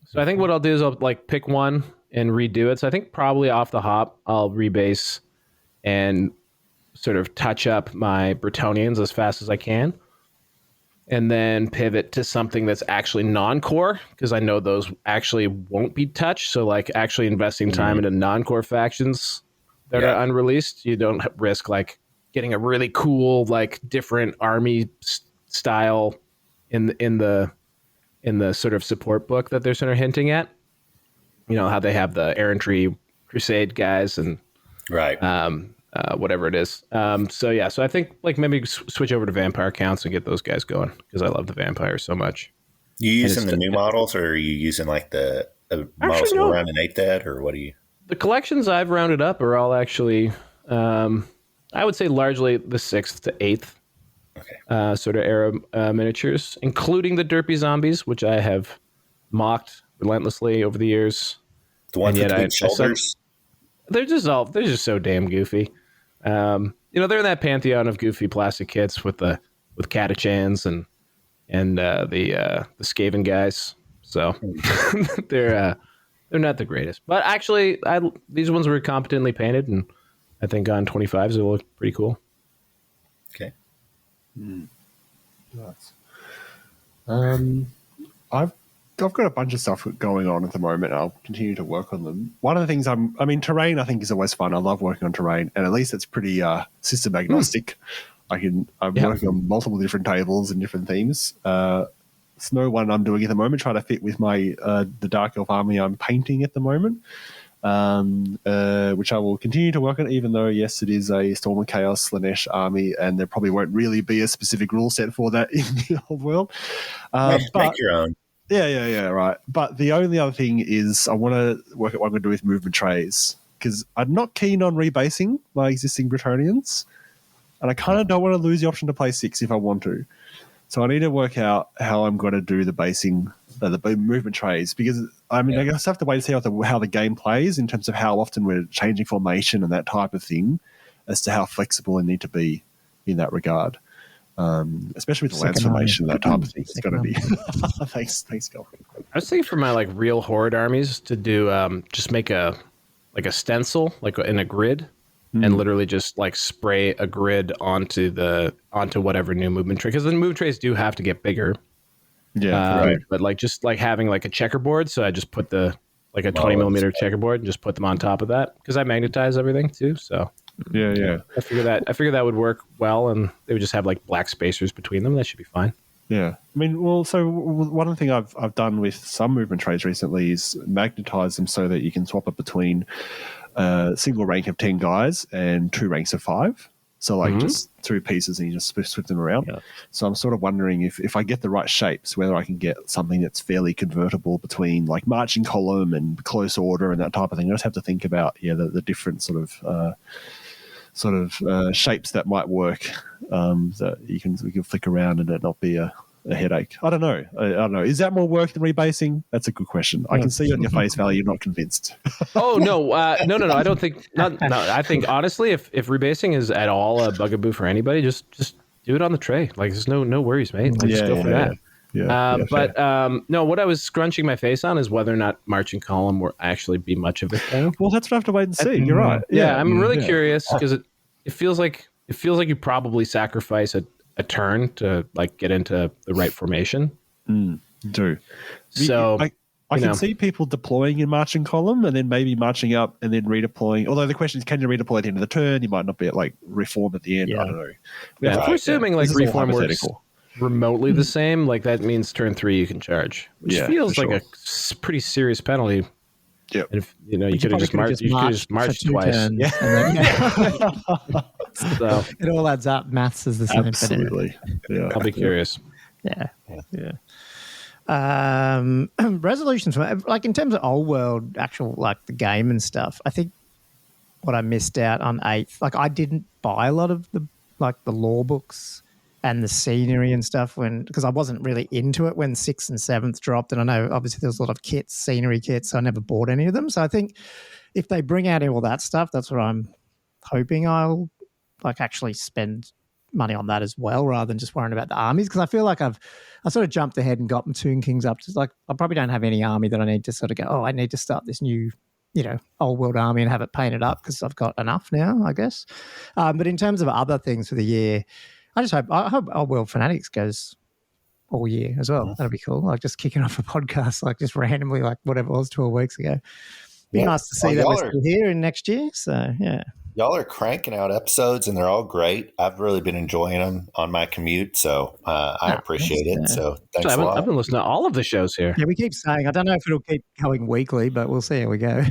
So I think what I'll do is I'll pick one and redo it. So I think probably off the hop, I'll rebase and sort of touch up my Bretonnians as fast as I can. And then pivot to something that's actually non-core, because I know those actually won't be touched. So actually investing time into non-core factions that are unreleased, you don't risk getting a really cool different army style in the sort of support book that they're sort of hinting at. How they have the errantry crusade guys and whatever it is. So I think maybe switch over to vampire counts and get those guys going, because I love the vampires so much. You using the new models, or are you using like the models that were around in 8th ed, or what do you? The collections I've rounded up are all actually, I would say largely the 6th to 8th sort of era miniatures, including the derpy zombies, which I have mocked relentlessly over the years. The ones with the big shoulders? They're just so damn goofy. They're in that pantheon of goofy plastic kits with Catachans and the Skaven guys. So they're not the greatest. But actually, these ones were competently painted, and I think on 25s it will look pretty cool. Okay. Nice. I've got a bunch of stuff going on at the moment. I'll continue to work on them. One of the things terrain I think is always fun. I love working on terrain, and at least it's pretty system agnostic. I'm working on multiple different tables and different themes. Snow one I'm doing at the moment, trying to fit with my the Dark Elf army I'm painting at the moment, which I will continue to work on, even though, yes, it is a Storm and Chaos Slannesh army, and there probably won't really be a specific rule set for that in the old world. Make your own. Yeah, right. But the only other thing is I want to work at what I'm going to do with movement trays, because I'm not keen on rebasing my existing Bretonnians, and I kind of don't want to lose the option to play 6 if I want to. So I need to work out how I'm going to do the basing, the movement trays, because I guess I have to wait to see how the game plays in terms of how often we're changing formation and that type of thing, as to how flexible I need to be in that regard. Especially with the lance formation, that type of thing. It's going to be. Thanks, Gal. I was thinking for my real horde armies to do just make a stencil in a grid. And literally just spray a grid onto whatever new movement tray, because the movement trays do have to get bigger. Yeah, right. But just having a checkerboard, so I just put a 20 millimeter checkerboard and just put them on top of that, because I magnetize everything too. So yeah. I figure that would work well, and they would just have black spacers between them. That should be fine. Yeah, so one of the things I've done with some movement trays recently is magnetize them so that you can swap it between a single rank of 10 guys and 2 ranks of 5. So just 2 pieces, and you just switch them around. Yeah. So I'm sort of wondering if I get the right shapes, whether I can get something that's fairly convertible between marching column and close order and that type of thing. I just have to think about the different sort of shapes that might work, that we can flick around and it not be a headache. I don't know. Is that more work than rebasing? That's a good question. I can see on your face value you're not convinced. Oh no, no. I don't think. No. I think honestly, if rebasing is at all a bugaboo for anybody, just do it on the tray. There's no worries, mate. Just go for that. Yeah. No, what I was scrunching my face on is whether or not marching column will actually be much of a thing. Well, that's what I have to wait and see. You're right. Yeah, I'm really curious, because it feels like you probably sacrifice a turn to get into the right formation. Do. So I can see people deploying in marching column and then maybe marching up and then redeploying. Although the question is, can you redeploy at the end of the turn? You might not be at reform at the end. Yeah. I don't know. If we're assuming reform works remotely the same, that means turn 3 you can charge, which feels like a pretty serious penalty. Yeah, if you could have just marched twice. So it all adds up. Maths is the same. Absolutely. Yeah. I'll be curious. Yeah. Resolutions for in terms of old world, actual the game and stuff. I think what I missed out on 8th, I didn't buy a lot of the the law books and the scenery and stuff because I wasn't really into it when 6th and 7th dropped. And I know obviously there's a lot of kits, scenery kits, so I never bought any of them. So I think if they bring out all that stuff, that's what I'm hoping I'll actually spend money on that as well, rather than just worrying about the armies. Because I feel like I sort of jumped ahead and got my Toon Kings up. Just I probably don't have any army that I need to sort of go, I need to start this new, old world army and have it painted up, because I've got enough now, I guess. But in terms of other things for the year, I hope Old World Fanatics goes all year as well. That'd be cool. Just kicking off a podcast, just randomly, whatever it was 12 weeks ago. Be nice to see that we're still here in next year. So, yeah. Y'all are cranking out episodes, and they're all great. I've really been enjoying them on my commute, so I appreciate it. So thanks a lot. I've been listening to all of the shows here. Yeah, we keep saying, I don't know if it'll keep going weekly, but we'll see how we go.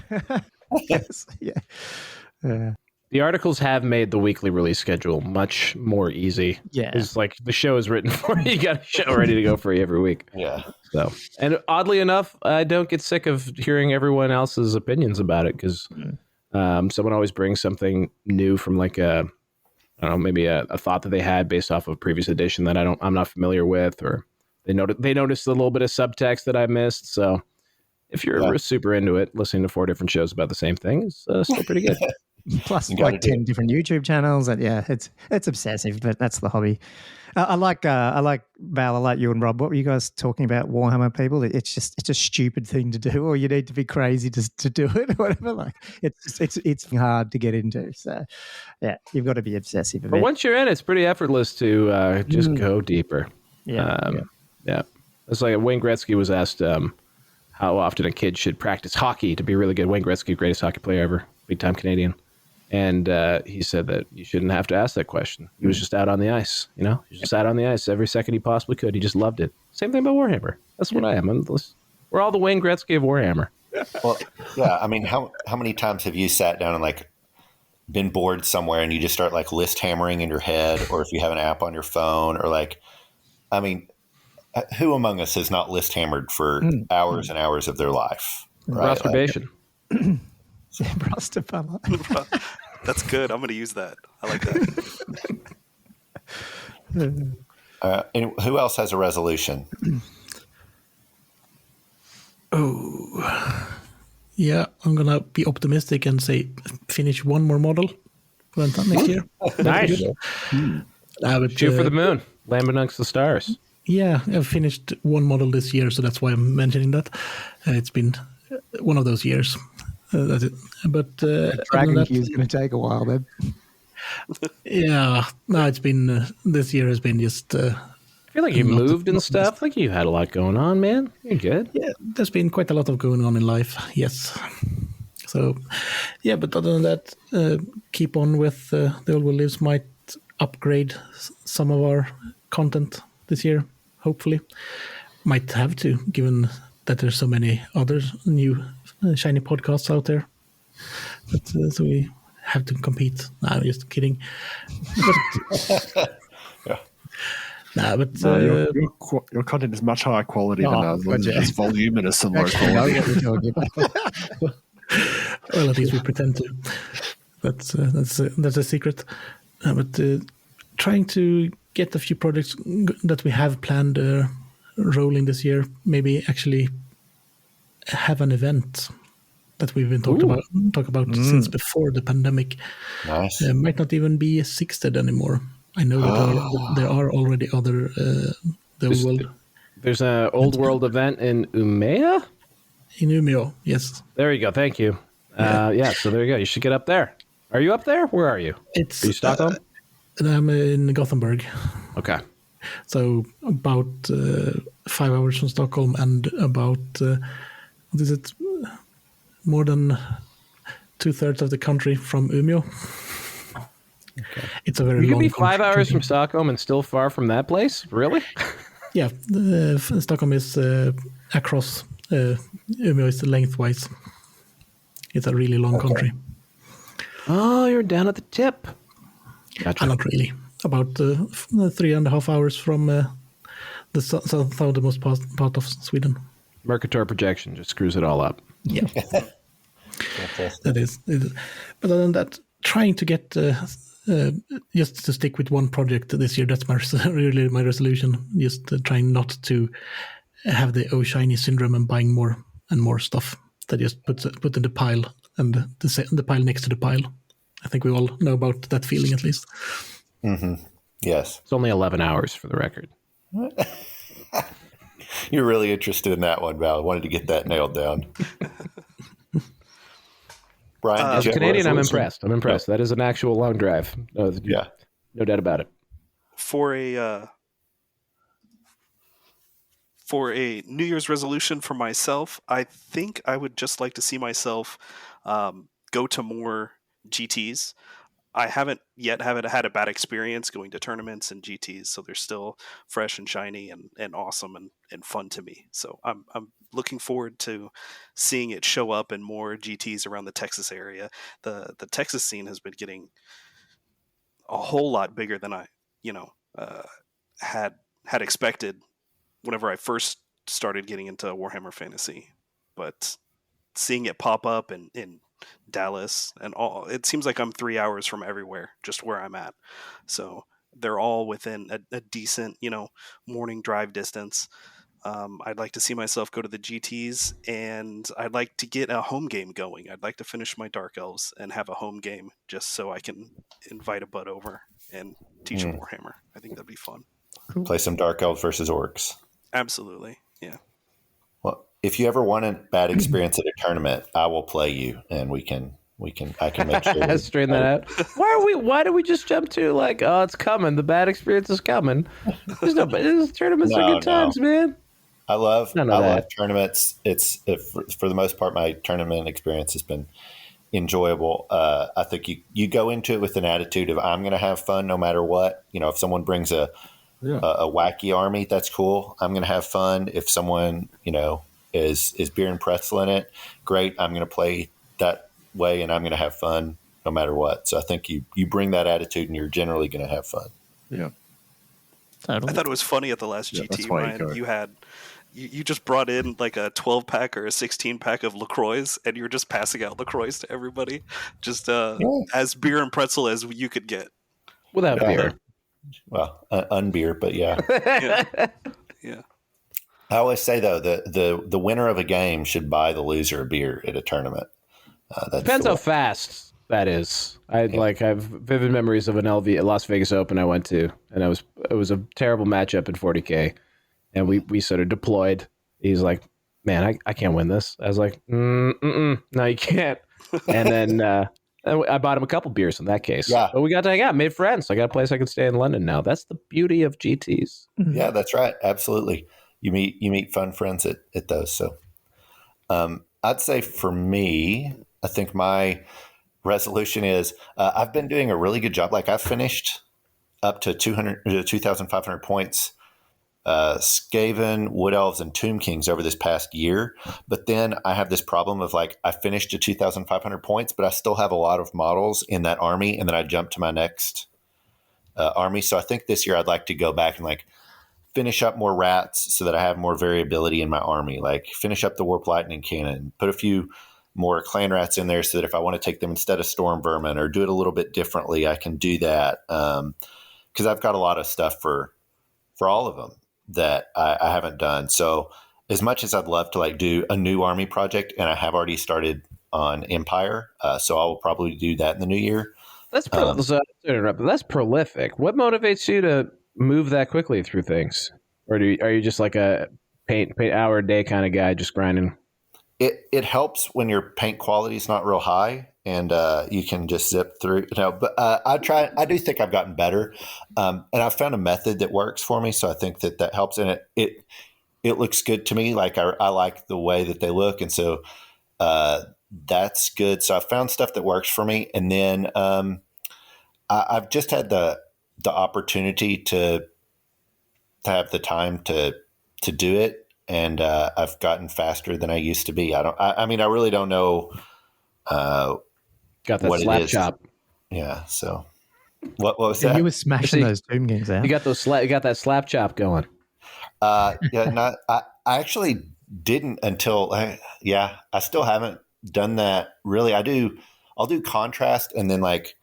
Yes. Yeah. The articles have made the weekly release schedule much more easy. Yeah. It's like the show is written for you. You got a show ready to go for you every week. Yeah. So, and oddly enough, I don't get sick of hearing everyone else's opinions about it because someone always brings something new from like I don't know, maybe a thought that they had based off of a previous edition that I'm not familiar with, or they noticed a little bit of subtext that I missed. So if you're super into it, listening to 4 different shows about the same thing is still pretty good. Plus like 10 different YouTube channels. And yeah, it's obsessive, but that's the hobby. I like Val, I like you and Rob. What were you guys talking about, Warhammer people? It's a stupid thing to do, or you need to be crazy to do it, or whatever. Like it's hard to get into. So yeah, you've got to be obsessive. But once you're in, it's pretty effortless to just go deeper. Yeah. It's like Wayne Gretzky was asked how often a kid should practice hockey to be really good. Wayne Gretzky, greatest hockey player ever, big time Canadian. And he said that you shouldn't have to ask that question. He was just out on the ice, He was just out on the ice every second he possibly could. He just loved it. Same thing about Warhammer. That's what I am. We're all the Wayne Gretzky of Warhammer. Well, yeah. I mean, how many times have you sat down and like been bored somewhere and you just start like list hammering in your head, or if you have an app on your phone, or like, I mean, who among us has not list hammered for hours and hours of their life? Right? Masturbation. That's good. I'm going to use that. I like that. And who else has a resolution? Yeah, I'm going to be optimistic and say finish one more model for next year. Nice. Shoot for the moon. Land amongst the stars. Yeah, I've finished one model this year, so that's why I'm mentioning that. It's been one of those years. That's it. But Dragon Queue is going to take a while, then. Yeah, no, it's been this year has been just. I feel like you moved and stuff. Like you had a lot going on, man. You're good. Yeah, there's been quite a lot of going on in life. Yes. So, yeah, but other than that, keep on with the Old World Lives. Might upgrade some of our content this year. Hopefully, might have to, given that there's so many other new shiny podcasts out there. But so we have to compete. No, I'm just kidding. But your content is much higher quality than ours. It's voluminous and low quality. Well, at least we pretend to. That's a secret. But trying to get a few projects that we have planned rolling this year. Maybe actually have an event that we've been talking about since before the pandemic. Nice. Might not even be Sixted anymore. I know that there are already other the Old World. There's an Old World event in Umeå? In Umeå, yes. There you go. Thank you. So there you go. You should get up there. Are you up there? Where are you? Are you Stockholm? I'm in Gothenburg. Okay. So about 5 hours from Stockholm and about, what is it, more than 2/3 of the country from Umeå. Okay. It's a very long country. You can be 5 hours from Stockholm and still far from that place? Really? Yeah. Stockholm is across. Umeå is lengthwise. It's a really long country. Oh, you're down at the tip. Gotcha. Not really. About 3.5 hours from the southernmost part of Sweden. Mercator projection just screws it all up. Yeah. That is. But other than that, trying to get just to stick with one project this year. That's really my resolution. Just trying not to have the shiny syndrome and buying more and more stuff that just put in the pile and the pile next to the pile. I think we all know about that feeling at least. Mm-hmm. Yes. It's only 11 hours for the record. You're really interested in that one, Val. I wanted to get that nailed down. Brian, as a Canadian, I'm impressed. That is an actual long drive. No doubt about it. For a New Year's resolution for myself, I think I would just like to see myself go to more GTs. I haven't had a bad experience going to tournaments and GTs, so they're still fresh and shiny and awesome and fun to me. So I'm looking forward to seeing it show up in more GTs around the Texas area. The Texas scene has been getting a whole lot bigger than I had expected whenever I first started getting into Warhammer Fantasy, but seeing it pop up in Dallas and all, it seems like I'm 3 hours from everywhere, just where I'm at. So they're all within a decent, morning drive distance. I'd like to see myself go to the GTs, and I'd like to get a home game going. I'd like to finish my Dark Elves and have a home game just so I can invite a bud over and teach him Warhammer. I think that'd be fun. Cool. Play some Dark Elves versus Orcs. Absolutely, yeah. Well, if you ever want a bad experience at a tournament, I will play you, and I can make sure. Straighten that out. Why do we just jump to like, oh, it's coming. The bad experience is coming. Tournaments are good times, man. I love tournaments. For the most part, my tournament experience has been enjoyable. I think you go into it with an attitude of I'm going to have fun no matter what. If someone brings a wacky army, that's cool. I'm going to have fun. If someone is beer and pretzel in it, great. I'm going to play that way, and I'm going to have fun no matter what. So I think you bring that attitude, and you're generally going to have fun. Yeah. Totally. I thought it was funny at the last GT, Ryan. You just brought in like a 12-pack or a 16-pack of LaCroix, and you were just passing out LaCroix to everybody, just as beer and pretzel as you could get. Without beer. Well, unbeer, but yeah. Yeah. I always say, though, the winner of a game should buy the loser a beer at a tournament. Depends how fast that is. I have vivid memories of an Las Vegas Open I went to, and it was a terrible matchup in 40K, and we sort of deployed. He's like, man, I can't win this. I was like, no, you can't. And then I bought him a couple beers in that case. Yeah. But we got to hang out, made friends. I got a place I can stay in London now. That's the beauty of GTs. Yeah, that's right. Absolutely. You meet fun friends at those. So I'd say for me, I think my resolution is I've been doing a really good job. Like I've finished up to 2,500 points, Skaven, Wood Elves, and Tomb Kings over this past year. But then I have this problem of like I finished to 2,500 points, but I still have a lot of models in that army, and then I jump to my next army. So I think this year I'd like to go back and like finish up more rats so that I have more variability in my army. Like finish up the Warp Lightning Cannon, put a few more clan rats in there so that if I want to take them instead of storm vermin or do it a little bit differently, I can do that. Because I've got a lot of stuff for all of them that I haven't done. So as much as I'd love to like do a new army project, and I have already started on Empire, so I will probably do that in the new year. That's that's prolific. What motivates you to move that quickly through things, or are you just like a paint hour a day kind of guy, just grinding? It helps when your paint quality is not real high, and you can just zip through. But I do think I've gotten better, and I've found a method that works for me. So I think that helps, and it looks good to me. Like I like the way that they look, and so that's good. So I found stuff that works for me, and then I've just had the opportunity to have the time to do it. And I've gotten faster than I used to be. I mean, I really don't know. Got that slap chop. Yeah. So, what was that? You were smashing those Tomb Kings out. You got that slap chop going. I actually didn't until. I still haven't done that. Really, I'll do contrast and then like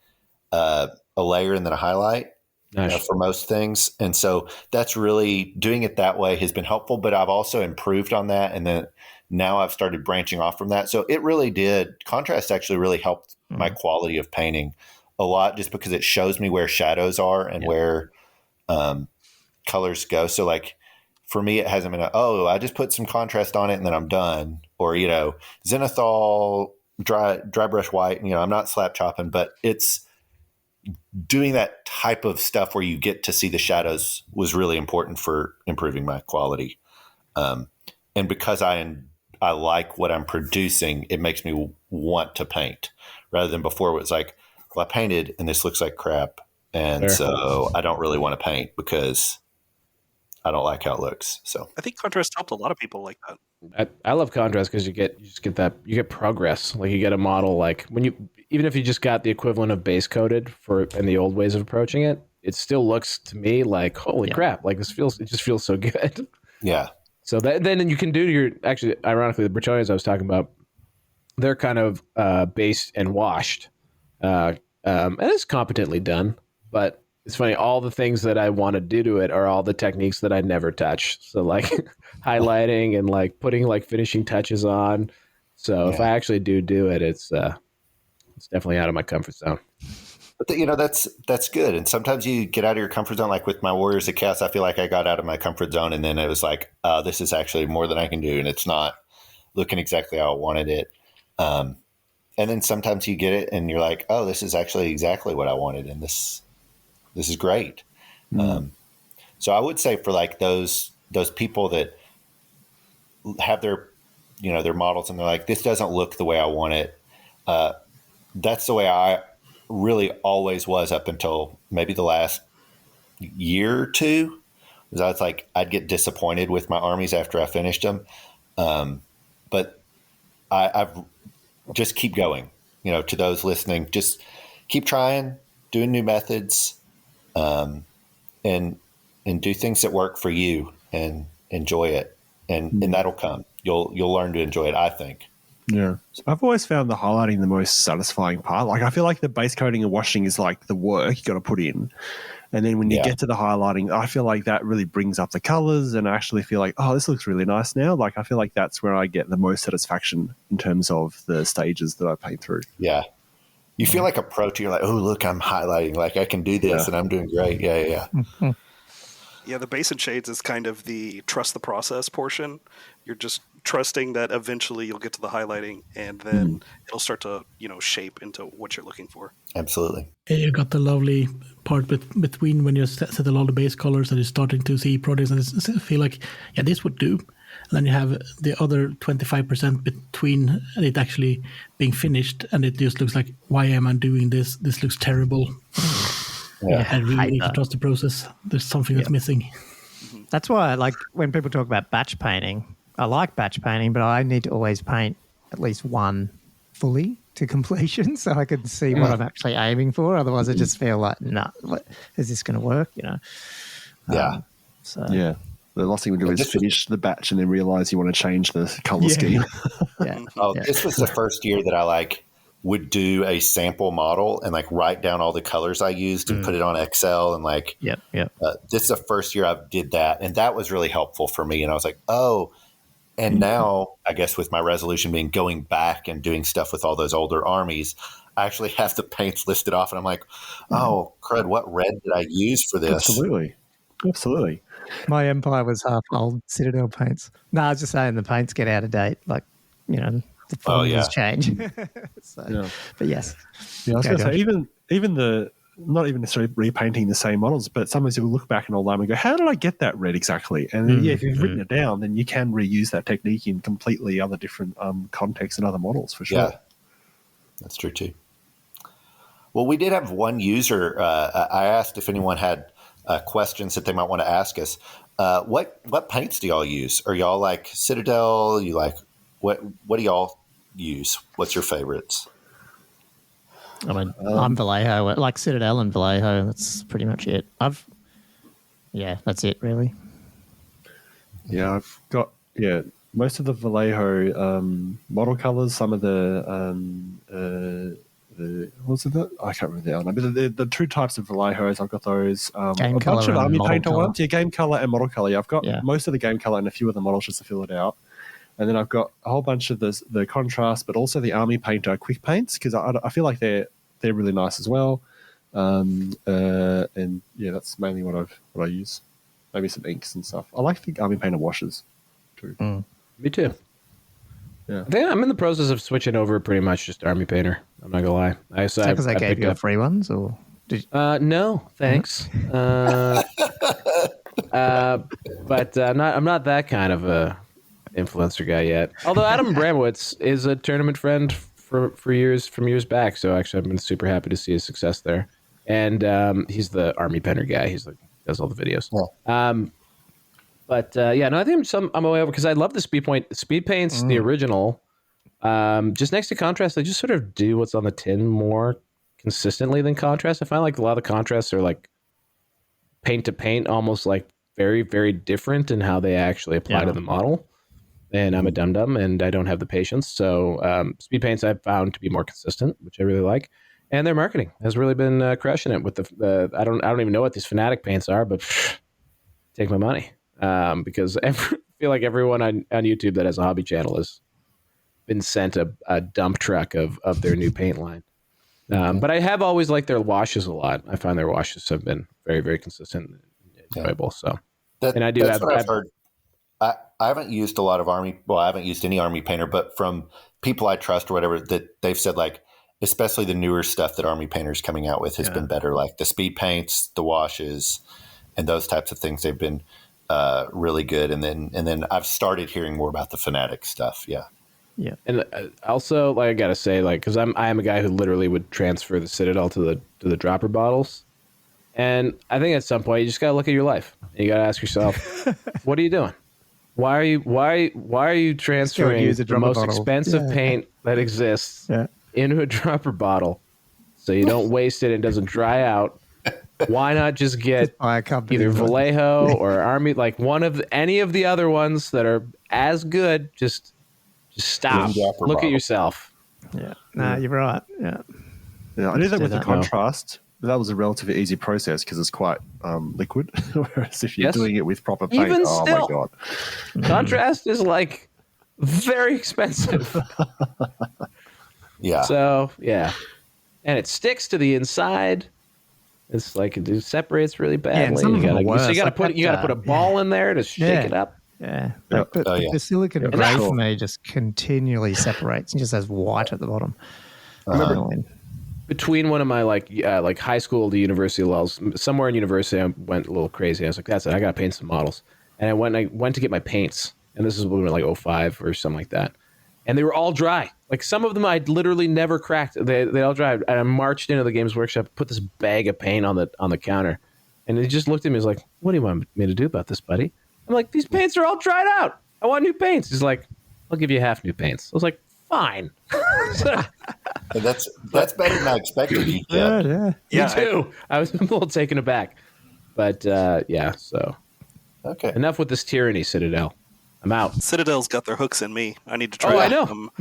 a layer and then a highlight. Nice. For most things. And so that's really doing it that way has been helpful, but I've also improved on that. And then now I've started branching off from that. So it really did. Contrast actually really helped my quality of painting a lot, just because it shows me where shadows are and where colors go. So like for me, it hasn't been, I just put some contrast on it and then I'm done. Or, Zenithal, dry brush white, and, I'm not slap chopping, but it's doing that type of stuff where you get to see the shadows was really important for improving my quality. And because I like what I'm producing, it makes me want to paint rather than before it was like, well, I painted and this looks like crap. And so I don't really want to paint because I don't like how it looks. So I think contrast helped a lot of people like that. I love contrast because you get progress. Like you get a model like even if you just got the equivalent of base coated in the old ways of approaching it, it still looks to me like holy crap! Like it just feels so good. Yeah. So then you can do actually ironically the Bretonians I was talking about, they're kind of based and washed, and it's competently done. But it's funny, all the things that I want to do to it are all the techniques that I never touch. So like highlighting and like putting like finishing touches on. So if I actually do it, it's definitely out of my comfort zone. But that's good. And sometimes you get out of your comfort zone. Like with my Warriors of Chaos, I feel like I got out of my comfort zone, and then it was like, this is actually more than I can do, and it's not looking exactly how I wanted it. And then sometimes you get it, and you're like, oh, this is actually exactly what I wanted, and this is great. So I would say for like those people that have their models, and they're like, this doesn't look the way I want it. That's the way I really always was up until maybe the last year or two. Was I was like, I'd get disappointed with my armies after I finished them. But I've just keep going, to those listening, just keep trying, doing new methods, and do things that work for you and enjoy it. And that'll come. You'll learn to enjoy it, I think. Yeah. I've always found the highlighting the most satisfying part. Like I feel like the base coating and washing is like the work you got to put in. And then when you get to the highlighting, I feel like that really brings up the colors, and I actually feel like, oh, this looks really nice now. Like I feel like that's where I get the most satisfaction in terms of the stages that I paint through. Yeah. You feel like a pro too. You're like, oh, look, I'm highlighting. Like I can do this and I'm doing great. Yeah. Yeah, the base and shades is kind of the trust the process portion. You're just trusting that eventually you'll get to the highlighting, and then it'll start to, shape into what you're looking for. Absolutely. You got the lovely part between when you settle all the base colors and you're starting to see projects and feel like, yeah, this would do. And then you have the other 25% between it actually being finished, and it just looks like, why am I doing this? This looks terrible. Yeah. I really need to trust the process. There's something that's missing. That's why, like, when people talk about batch painting, I like batch painting, but I need to always paint at least one fully to completion so I can see what I'm actually aiming for. Otherwise, I just feel like, nah, is this going to work? Yeah. The last thing we do is finish the batch and then realize you want to change the color scheme. This was the first year that I would do a sample model and write down all the colors I used and put it on Excel and this is the first year I did that, and that was really helpful for me. And I was like, oh, and now I guess with my resolution being going back and doing stuff with all those older armies, I actually have the paints listed off, and I'm like, oh crud, what red did I use for this? Absolutely. My Empire was half old Citadel paints. No, I was just saying the paints get out of date. The formulas change. But yes. Yeah, I was going to say, even the, not even necessarily repainting the same models, but sometimes you'll look back in old army and go, how did I get that red exactly? And then, if you've written it down, then you can reuse that technique in completely other different contexts and other models for sure. Yeah, that's true too. Well, we did have one user. I asked if anyone had questions that they might want to ask us. What paints do y'all use? Are y'all like Citadel? You like what do y'all use? What's your favorites? I mean, I'm Vallejo, like Citadel and Vallejo. That's pretty much it. That's it really. Yeah, I've got most of the Vallejo model colors. Some of the what's it that? I can't remember the two types of Vallejos. I've got those. A bunch of army painter ones. Yeah, game color and model color. Yeah, I've got most of the game color and a few of the models just to fill it out. And then I've got a whole bunch of the contrast, but also the army painter quick paints, because I feel like they're really nice as well. And that's mainly what I use. Maybe some inks and stuff. I like the army painter washes too. Me too. Yeah, I think I'm in the process of switching over pretty much just army painter. I'm not gonna lie. Because I gave you free ones, or did you? No, thanks. But I'm not that kind of a influencer guy yet. Although Adam Bramowitz is a tournament friend for years from years back. So actually, I've been super happy to see his success there. And he's the army painter guy. He's like does all the videos. Yeah. No, I think I'm away over because I love the speed paints, the original. Just next to contrast, they just sort of do what's on the tin more consistently than contrast. I find like a lot of the contrasts are like paint to paint, almost like very, very different in how they actually apply to the model. And I'm a dum-dum and I don't have the patience. So speed paints I've found to be more consistent, which I really like. And their marketing has really been crushing it with the I don't even know what these Fanatic paints are, but take my money. Because I feel like everyone on YouTube that has a hobby channel has been sent a dump truck of their new paint line. But I have always liked their washes a lot. I find their washes have been very, very consistent and enjoyable. So, and I do that's what I've heard. I haven't used a lot of army. Well, I haven't used any army painter, but from people I trust or whatever, that they've said like, especially the newer stuff that army painters coming out with has been better. Like the speed paints, the washes, and those types of things. They've been really good. And then I've started hearing more about the Fanatic stuff. Yeah. Yeah. And also, like I gotta say, like, because I am a guy who literally would transfer the Citadel to the dropper bottles, and I think at some point you just gotta look at your life. And you gotta ask yourself, what are you doing? Why are you transferring the most expensive paint that exists into a dropper bottle so you don't waste it and it doesn't dry out? Why not just get either Vallejo or Army, like any of the other ones that are as good? Just stop. Look at yourself. Yeah. Nah, you're right. Yeah. Yeah, I knew that with the contrast, but that was a relatively easy process because it's quite liquid. Whereas if you're doing it with proper paint, even oh still, my god, contrast is like very expensive. Yeah. So yeah, and it sticks to the inside. It's like it separates really badly. Yeah, you got to put a ball in there to shake it up. Yeah, but the silicon grey for me just continually separates and just has white at the bottom. Between one of my like high school to university levels, somewhere in university, I went a little crazy. I was like, "That's it. I got to paint some models." And I went to get my paints, and this is like 05 or something like that. And they were all dry. Like some of them I'd literally never cracked. They all dried. And I marched into the Games Workshop, put this bag of paint on the counter, and he just looked at me. He was like, "What do you want me to do about this, buddy?" I'm like, "These paints are all dried out. I want new paints." He's like, "I'll give you half new paints." I was like, "Fine." That's better than I expected. Me too. I was a little taken aback, but So okay. Enough with this tyranny, Citadel. I'm out. Citadel's got their hooks in me. I need to try some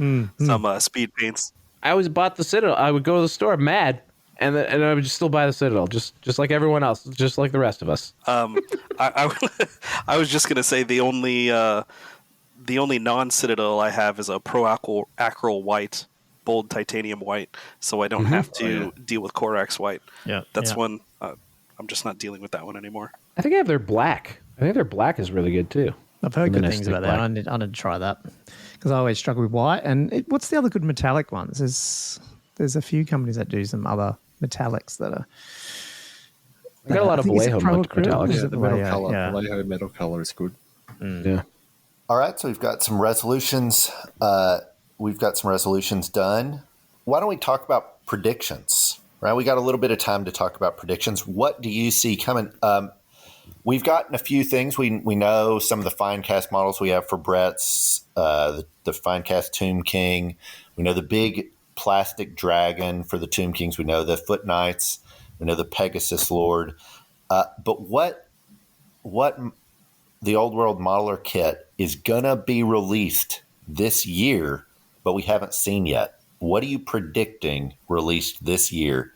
speed paints. I always bought the Citadel. I would go to the store mad, and I would just still buy the Citadel, just like everyone else, just like the rest of us. I was just gonna say the only non-Citadel I have is a Pro Acryl White, bold titanium white, so I don't have to deal with Corax White. Yeah, that's one. I'm just not dealing with that one anymore. I think I have their black. I think their black is really good too. I've heard good things about that. I need to try that because I always struggle with white. And what's the other good metallic ones? There's a few companies that do some other metallics that are. I got a lot of Vallejo metallics. Yeah, the metal color. Vallejo metal color is good. Yeah. All right, so we've got some resolutions. We've got some resolutions done. Why don't we talk about predictions? Right, we got a little bit of time to talk about predictions. What do you see coming? We've gotten a few things. We know some of the Finecast models we have for Brett's, the Finecast Tomb King. We know the big plastic dragon for the Tomb Kings. We know the Foot Knights. We know the Pegasus Lord. But what the Old World Modeler kit is going to be released this year, but we haven't seen yet. What are you predicting released this year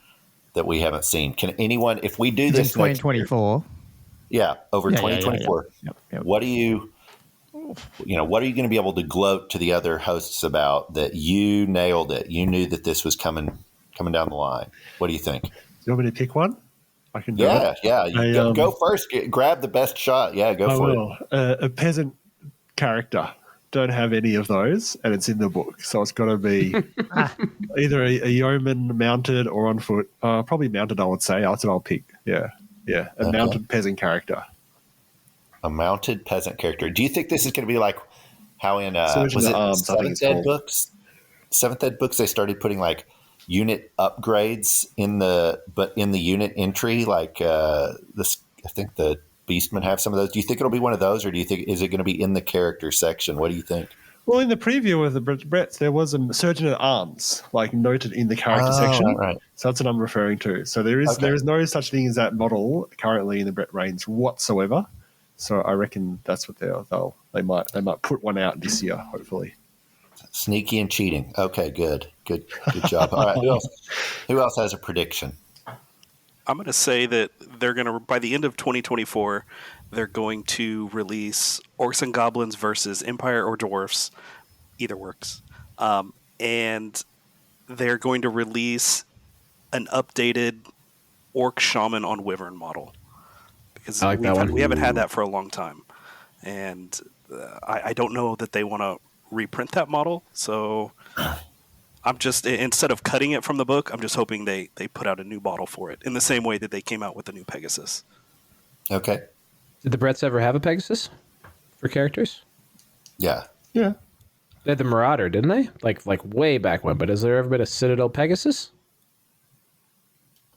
that we haven't seen? Can anyone, if we do this 2024? Yeah, over 2024. Yep. What are you going to be able to gloat to the other hosts about that you nailed it? You knew that this was coming down the line. What do you think? Do you want me to pick one? I can do it. Yeah. Go first. Grab the best shot. Yeah, go for it. A peasant character. Don't have any of those, and it's in the book. So it's got to be either a yeoman mounted or on foot. Probably mounted, I would say. That's what I'll pick. Yeah. A mounted peasant character. A mounted peasant character. Do you think this is going to be like how in was it Arms, I think it's Dead called. books? seventh ed books they started putting like unit upgrades in the unit entry, like this. I think the Beastmen have some of those. Do you think it'll be one of those, or do you think is it going to be in the character section? What do you think? Well, in the preview of the Bretts, there was a Surgeon at Arms, like noted in the character section. Right. So that's what I'm referring to. So there is no such thing as that model currently in the Brett range whatsoever. So I reckon that's what they might put one out this year, hopefully. Sneaky and cheating. Okay, good job. All right, who else has a prediction? I'm going to say that they're going to, by the end of 2024, they're going to release Orcs and Goblins versus Empire or Dwarfs. Either works. And they're going to release an updated Orc Shaman on Wyvern model. Because we haven't had that for a long time. And I don't know that they want to reprint that model. So I'm just, instead of cutting it from the book, I'm just hoping they put out a new model for it in the same way that they came out with the new Pegasus. Okay. Did the Bretts ever have a Pegasus for characters? Yeah. Yeah. They had the Marauder, didn't they? Like way back when. But has there ever been a Citadel Pegasus?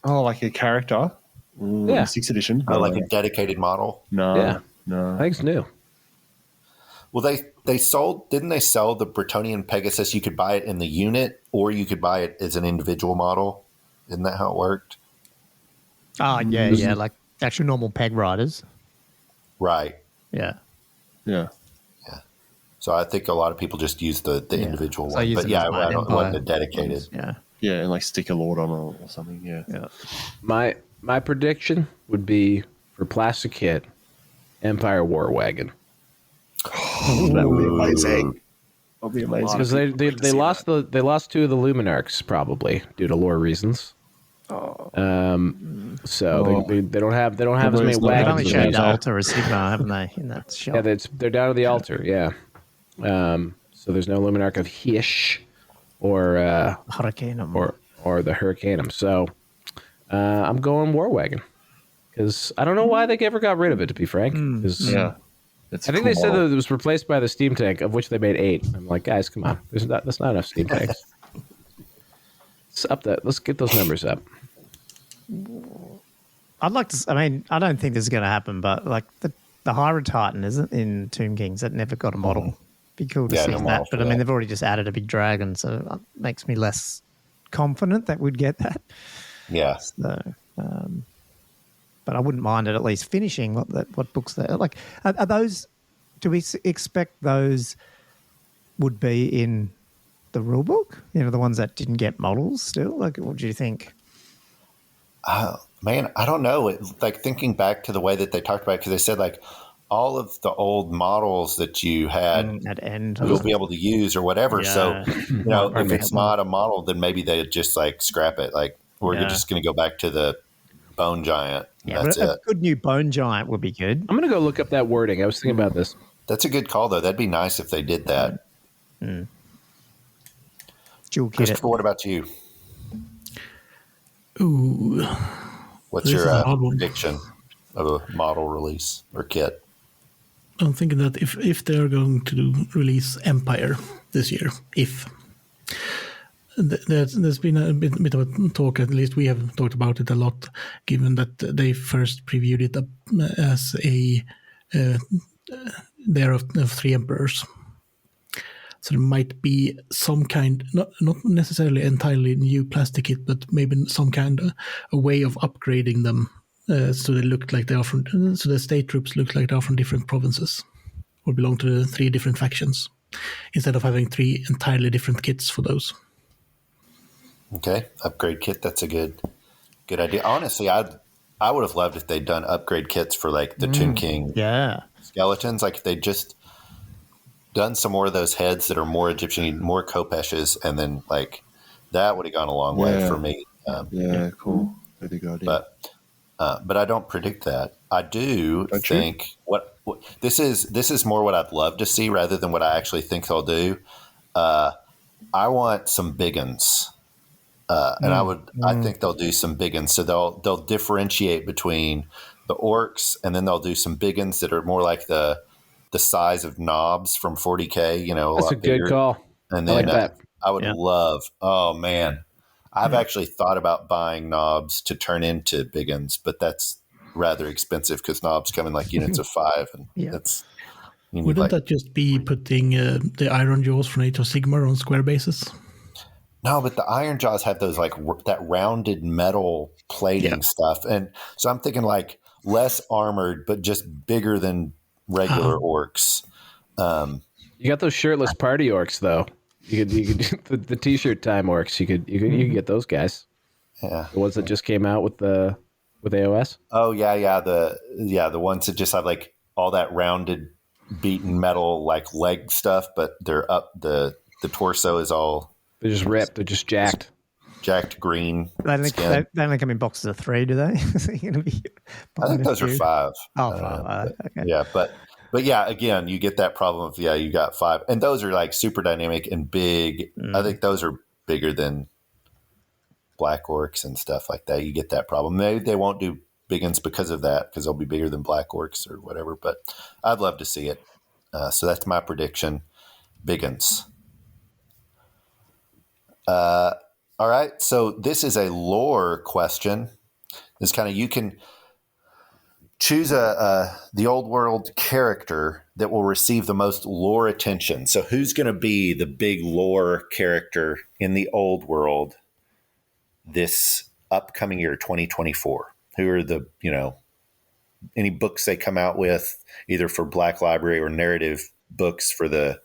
Oh, like a character? Yeah. 6th edition. Oh, like a dedicated model? No. Yeah. No. I think it's new. Well, they sold, didn't they sell the Bretonnian Pegasus? You could buy it in the unit or you could buy it as an individual model. Isn't that how it worked? Oh, yeah, like actual normal peg riders. Right. Yeah. Yeah. So I think a lot of people just use the individual So one. But yeah, it wasn't a dedicated. Ones. Yeah. Yeah, and like stick a lord on or something. Yeah. My prediction would be for Plastic Kit, Empire War Wagon. That would be amazing. That would be amazing. Because they lost they lost 2 of the Luminarchs probably due to lore reasons. So they don't have as many They've wagons. only showed Altar or Sigma, haven't they, in that shot? Yeah, they're down to the altar. Yeah. So there's no Luminarch of Hish or Hurricanum. or the Hurricanum. So I'm going War Wagon because I don't know why they ever got rid of it. To be frank, Yeah. I think they said that it was replaced by the Steam Tank, of which they made 8. I'm like, guys, come on, that's not enough Steam Tanks. Let's get those numbers up. I'd like to. I mean, I don't think this is going to happen, but like the Hyrule Titan isn't in Tomb Kings. That never got a model. Be cool to see that. But I mean, they've already just added a big dragon, so it makes me less confident that we'd get that. Yeah. So, but I wouldn't mind it at least finishing what books they like. Are those? Do we expect those would be in the rule book? You know, the ones that didn't get models still. Like, what do you think? Man, I don't know. Like thinking back to the way that they talked about it, because they said like all of the old models that you had at end you'll be able to use or whatever. Yeah. So, you know, if it's not a model, then maybe they just like scrap it. Like we're just going to go back to the Bone Giant. Yeah, that's but it. a good new Bone Giant would be good. I'm going to go look up that wording. I was thinking about this. That's a good call, though. That'd be nice if they did that. Dual kit. Christopher, what about you? Ooh. What's This your is a hard one. prediction of a model release or kit? I'm thinking that if they're going to release Empire this year, there's been a bit of a talk, at least we have talked about it a lot, given that they first previewed it as a There of 3 Emperors. So there might be some kind, not necessarily entirely new plastic kit, but maybe some kind of a way of upgrading them so they look like they are from, so the state troops look like they are from different provinces or belong to the 3 different factions, instead of having 3 entirely different kits for those. Okay, upgrade kit. That's a good idea. Honestly, I would have loved if they'd done upgrade kits for like the Tomb King skeletons. Like if they'd just done some more of those heads that are more Egyptian, more Kopeshes, and then like that would have gone a long way for me. Cool. Really good idea. But I don't predict that. I do think what this is more what I'd love to see rather than what I actually think they'll do. I want some big uns. And I think they'll do some big uns. So they'll differentiate between the orcs, and then they'll do some big uns that are more like the size of knobs from 40K. You know, that's a good call. And then I would love. Oh man, I've actually thought about buying knobs to turn into big uns, but that's rather expensive because knobs come in like units of 5, and that's. Wouldn't that just be putting the iron jaws from Age of Sigmar on square bases? No, but the iron jaws have those like that rounded metal plating stuff, and so I'm thinking like less armored, but just bigger than regular orcs. You got those shirtless party orcs though. You could the t-shirt time orcs. You could get those guys. Yeah, the ones that just came out with AOS. Oh yeah, the ones that just have like all that rounded, beaten metal like leg stuff, but they're up the torso is all. They're just ripped. They're just jacked. Jacked green. They only come in boxes of 3, do they? I think those are 5. Oh, 5. Okay. Yeah, but yeah, again, you get that problem of you got 5, and those are like super dynamic and big. I think those are bigger than black orcs and stuff like that. You get that problem. Maybe they won't do big ones because of that, because they'll be bigger than black orcs or whatever. But I'd love to see it. So that's my prediction. Big ones. All right. So this is a lore question. It's kind of, you can choose the old world character that will receive the most lore attention. So who's going to be the big lore character in the old world this upcoming year, 2024? Who are the, any books they come out with, either for Black Library or narrative books for the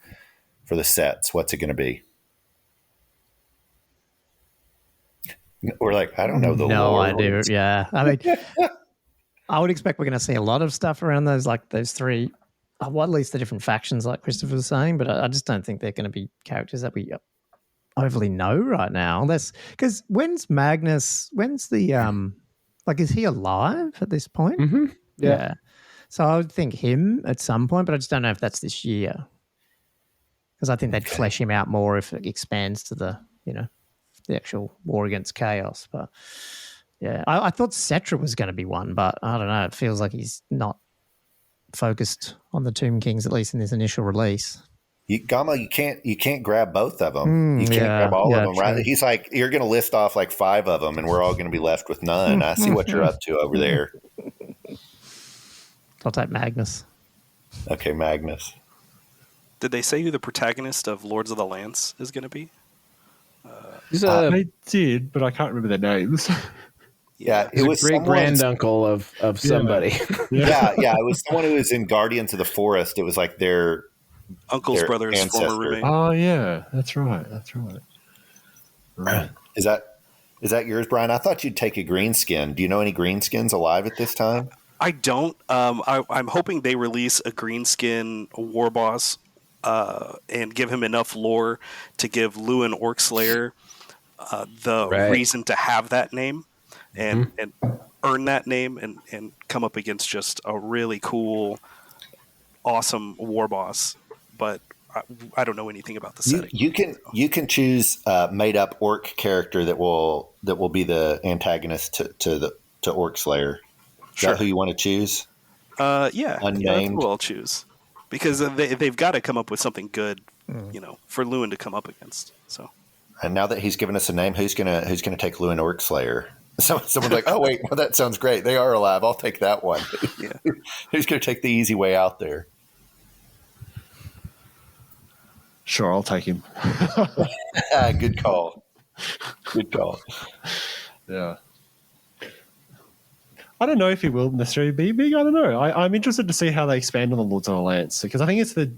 sets? What's it going to be? Or like, I don't know the no lore. idea. Yeah, I mean, I would expect we're going to see a lot of stuff around those 3, well, at least the different factions, like Christopher was saying. But I just don't think they're going to be characters that we overly know right now. Unless, because when's Magnus? When's the is he alive at this point? Mm-hmm. Yeah. So I would think him at some point, but I just don't know if that's this year. Because I think they'd flesh him out more if it expands to the the actual war against chaos. But yeah, I thought Cetra was going to be one, but I don't know. It feels like he's not focused on the Tomb Kings, at least in this initial release. Gamma, you can't grab both of them. You can't grab all of them, right? True. He's like, you're going to list off like 5 of them, and we're all going to be left with none. I see what you're up to over there. I'll take Magnus. Okay, Magnus. Did they say who the protagonist of Lords of the Lance is going to be? I did, but I can't remember their names. Yeah, it was great granduncle of somebody. Yeah, it was someone who was in Guardians of the Forest. It was like their uncle's brother's former roommate. Oh yeah, that's right. Right. Is that yours, Brian? I thought you'd take a greenskin. Do you know any greenskins alive at this time? I don't. I'm hoping they release a greenskin war boss and give him enough lore to give Lewin Orcslayer reason to have that name and earn that name and come up against just a really cool, awesome war boss. But I don't know anything about the setting. You can choose a made up orc character that will be the antagonist to Orcslayer. Is that who you want to choose? Yeah, unnamed. Yeah, that's who I'll choose because they've got to come up with something good, for Lewin to come up against. So, and now that he's given us a name, who's gonna take Lewin Orcslayer? Someone's like, oh wait, well that sounds great. They are alive. I'll take that one. Yeah. Who's gonna take the easy way out there? Sure, I'll take him. Good call. Good call. Yeah. I don't know if he will necessarily be big. I don't know. I'm interested to see how they expand on the Lords of the Lance because I think it's the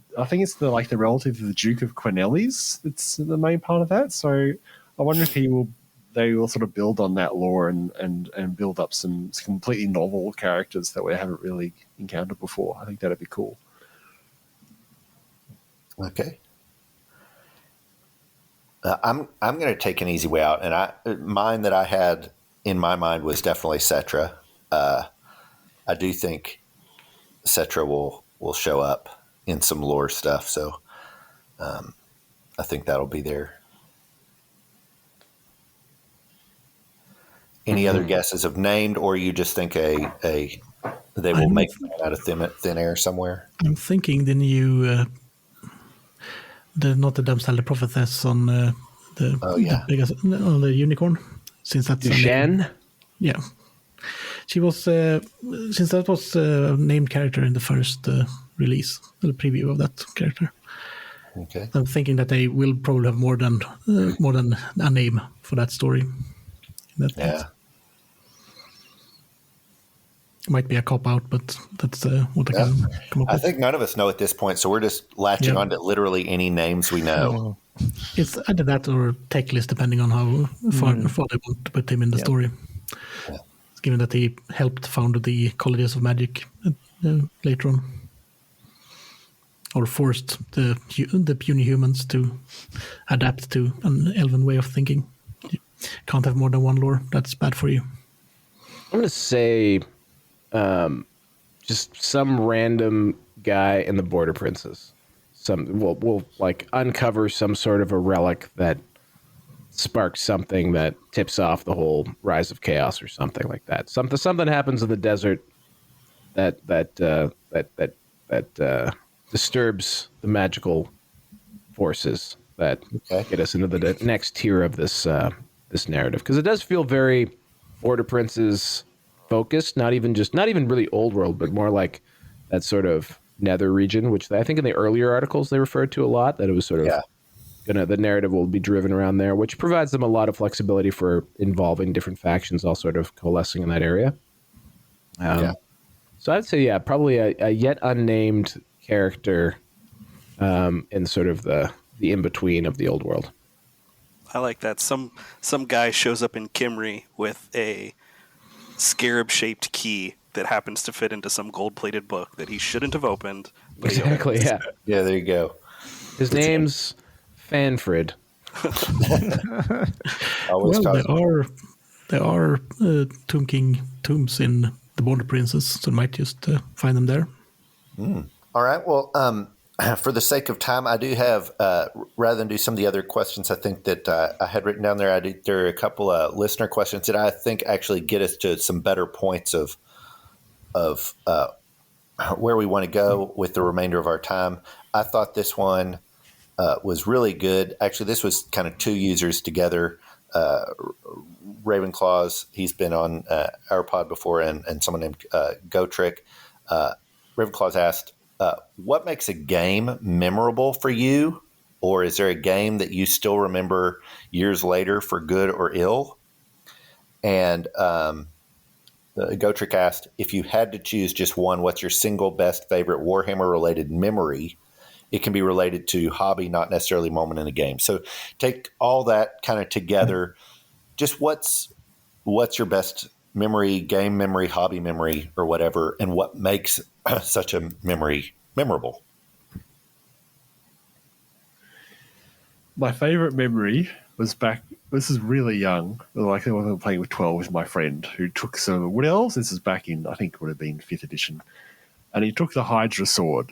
relative to the Duke of Cornelis that's the main part of that. So I wonder if they will sort of build on that lore and build up some completely novel characters that we haven't really encountered before. I think that'd be cool. Okay. I'm going to take an easy way out, and mine that I had in my mind was definitely Cetra. I do think Cetra will show up in some lore stuff, so I think that'll be there. Any other guesses of named, or you just think they will make out of thin air somewhere? I'm thinking the new, not the Damsel the Prophetess on the biggest, the unicorn, since that's Shen. Yeah, she was since that was a named character in the first release, the preview of that character. Okay. I'm thinking that they will probably have more than a name for that story. Yeah. Might be a cop out, but that's what I can come up with. I think none of us know at this point, so we're just latching on to literally any names we know. It's either that or tech list, depending on how far they want to put him in the story. Yeah. Given that he helped found the Colleges of Magic later on, or forced the puny humans to adapt to an elven way of thinking. You can't have more than one lore. That's bad for you. I'm going to say just some random guy in the Border Princes. We'll like uncover some sort of a relic that sparks something that tips off the whole Rise of Chaos or something like that. Something happens in the desert that disturbs the magical forces that get us into the next tier of this this narrative, because it does feel very Border Princes focused, not even really Old World, but more like that sort of Nether region, which I think in the earlier articles they referred to a lot, that it was sort of the narrative will be driven around there, which provides them a lot of flexibility for involving different factions all sort of coalescing in that area. So I'd say, probably a yet unnamed character in sort of the in-between of the Old World. I like that. Some guy shows up in Kimry with a scarab-shaped key that happens to fit into some gold-plated book that he shouldn't have opened. Exactly, yeah. Yeah, there you go. His name's Fanfred. There are Tomb King tombs in the Border Princes, so I might just find them there. All right. Well, for the sake of time, I do have, rather than do some of the other questions, I think that I had written down there, there are a couple of listener questions that I think actually get us to some better points of where we want to go with the remainder of our time. I thought this one was really good. Actually, this was kind of two users together. Ravenclaws, he's been on our pod before, and someone named GoTrick. Ravenclaws asked, what makes a game memorable for you? Or is there a game that you still remember years later for good or ill? And GoTrick asked, if you had to choose just one, what's your single best favorite Warhammer-related memory? It can be related to hobby, not necessarily moment in a game. So take all that kind of together. Just what's your best memory, game memory, hobby memory, or whatever, and what makes such a memory memorable? My favorite memory was back. This is really young. Like I was playing with 12 with my friend who took some Wood Elves. This is back in, I think it would have been 5th edition, and he took the Hydra sword,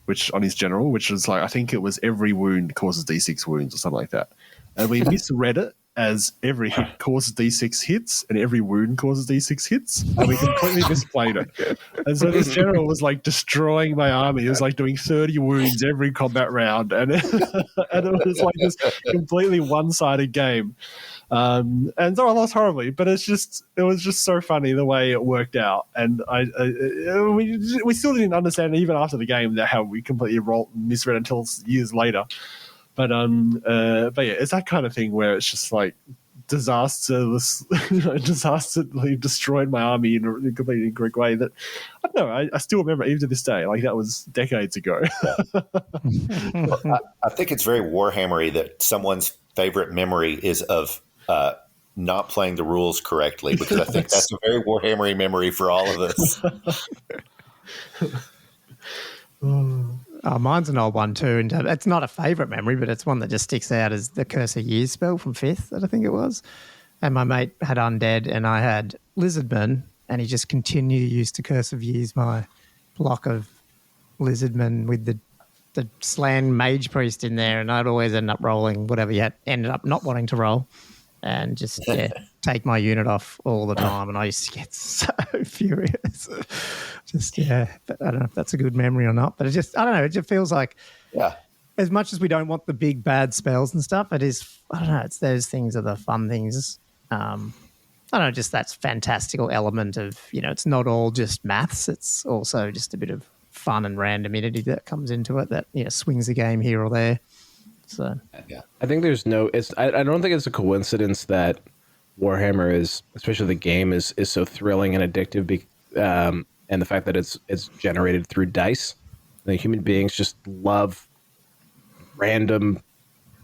which on his general, which was like, I think it was every wound causes D6 wounds or something like that, and we misread it as every hit causes D6 hits and every wound causes D6 hits, and we completely misplayed it. And so this general was like destroying my army. It was like doing 30 wounds every combat round, and it was like this completely one-sided game. And so I lost horribly, but it was just so funny the way it worked out. And we still didn't understand even after the game that how we completely misread until years later. But yeah, it's that kind of thing where it's just like disastrously destroyed my army in a completely incorrect way that I don't know. I still remember even to this day. Like that was decades ago. Well, I think it's very Warhammery that someone's favorite memory is of not playing the rules correctly, because I think that's a very Warhammery memory for all of us. Mine's an old one too. And it's not a favourite memory, but it's one that just sticks out as the Curse of Years spell from 5th, that I think it was. And my mate had Undead and I had Lizardmen, and he just continued to use the Curse of Years, my block of Lizardmen with the Slan Mage Priest in there, and I'd always end up rolling whatever you ended up not wanting to roll, and just take my unit off all the time, and I used to get so furious. But I don't know if that's a good memory or not, but it just, I don't know, it just feels like as much as we don't want the big bad spells and stuff, it is, I don't know, it's those things are the fun things. I don't know, just that fantastical element of, it's not all just maths. It's also just a bit of fun and randomity that comes into it that, swings the game here or there. So, Yeah. I think I don't think it's a coincidence that Warhammer is, especially the game, is so thrilling and addictive, and the fact that it's generated through dice. Like, human beings just love random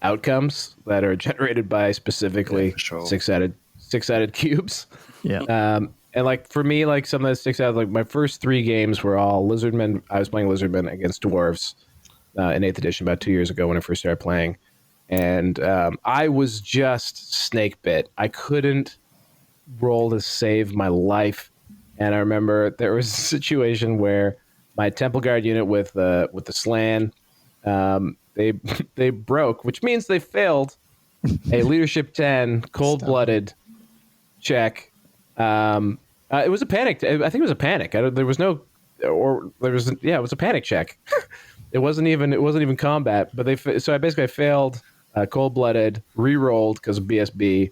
outcomes that are generated by specifically six-sided cubes. yeah. And like for me, like some that sticks out, like my first 3 games were all Lizardmen. I was playing Lizardmen against Dwarves in 8th edition about 2 years ago when I first started playing. And I was just snake bit. I couldn't roll to save my life. And I remember there was a situation where my Temple Guard unit with the Slann, they broke, which means they failed a Leadership 10 cold-blooded check. It was a panic. I think it was a panic. It was a panic check. It wasn't even combat. But so I basically failed cold-blooded, re-rolled because of BSB,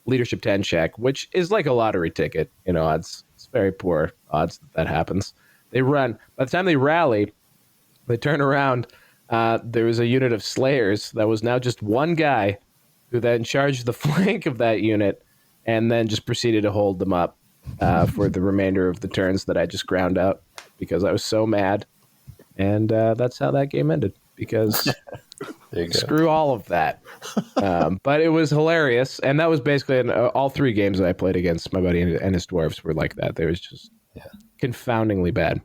Leadership 10 check, which is like a lottery ticket. It's very poor odds that happens. They run. By the time they rally, they turn around. There was a unit of Slayers that was now just one guy who then charged the flank of that unit and then just proceeded to hold them up for the remainder of the turns that I just ground out because I was so mad. And that's how that game ended because screw all of that. But it was hilarious. And that was basically all 3 games that I played against my buddy and his dwarves were like that. They was just confoundingly bad.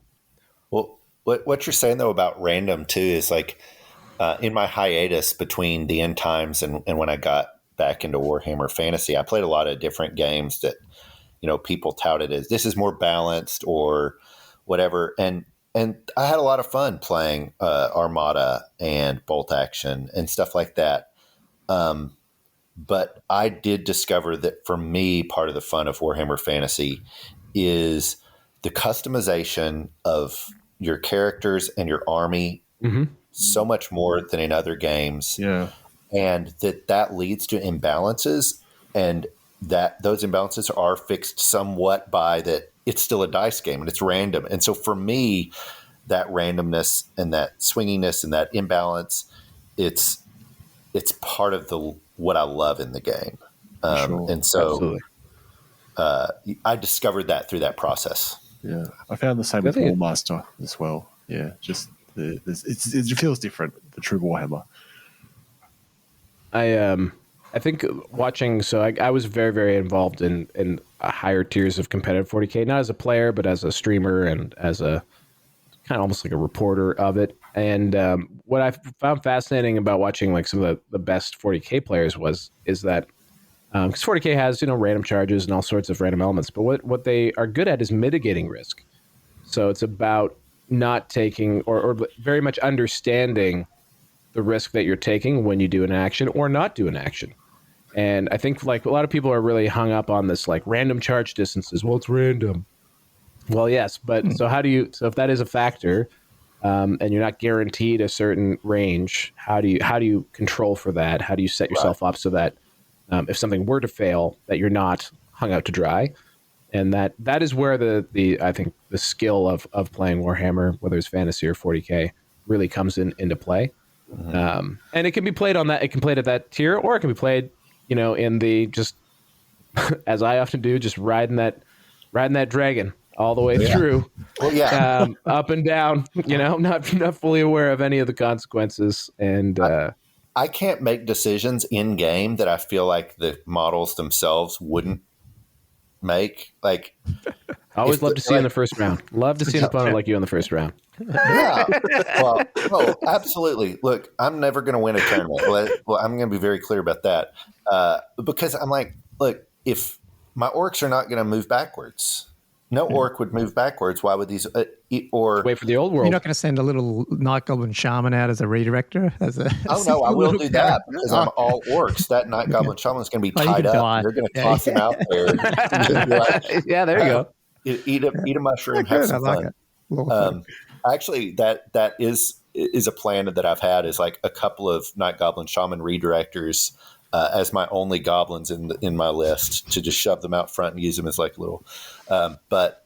Well, what you're saying, though, about random, too, is like in my hiatus between the end times and when I got back into Warhammer Fantasy, I played a lot of different games that, people touted as this is more balanced or whatever. And I had a lot of fun playing Armada and Bolt Action and stuff like that. But I did discover that for me, part of the fun of Warhammer Fantasy is the customization of your characters and your army so much more than in other games. Yeah. And that leads to imbalances, and that those imbalances are fixed somewhat by that it's still a dice game and it's random. And so for me, that randomness and that swinginess and that imbalance, it's part of what I love in the game. Sure. And so I discovered that through that process. Yeah, I found the same with Warmaster as well. Yeah, just it feels different. The true Warhammer. I think watching. So I was very, very involved in higher tiers of competitive 40K, not as a player, but as a streamer and as a kind of almost like a reporter of it. And what I found fascinating about watching like some of the best 40K players is that because 40K has random charges and all sorts of random elements, but what they are good at is mitigating risk. So it's about not taking or very much understanding the risk that you're taking when you do an action or not do an action. And I think like a lot of people are really hung up on this like random charge distances. Well, it's random. Well, yes, but so if that is a factor, and you're not guaranteed a certain range, how do you control for that? How do you set yourself up so that if something were to fail, that you're not hung out to dry? And that is where I think the skill of playing Warhammer, whether it's fantasy or 40K, really comes into play. Mm-hmm. And it can be played on that. It can play at that tier, or it can be played, in the just as I often do, just riding that dragon all the way through. Well, up and down. Not fully aware of any of the consequences. And I can't make decisions in game that I feel like the models themselves wouldn't make. Like, I always love to see in the first round. Love to see an opponent like you in the first round. Yeah. Well, absolutely. Look, I'm never going to win a tournament. Well, I'm going to be very clear about that. Because I'm like, look, if my orcs are not going to move backwards, no orc would move backwards. Why would these or wait for the old world? You're not going to send a little Night Goblin Shaman out as a redirector? No, I will do that because I'm all orcs. That Night Goblin Shaman is going to be tied up. You're going to toss him out there. Yeah, there you go. Eat a mushroom, have some fun. Actually, that is is a plan that I've had, is like a couple of Night Goblin Shaman redirectors as my only goblins in my list, to just shove them out front and use them as like little. But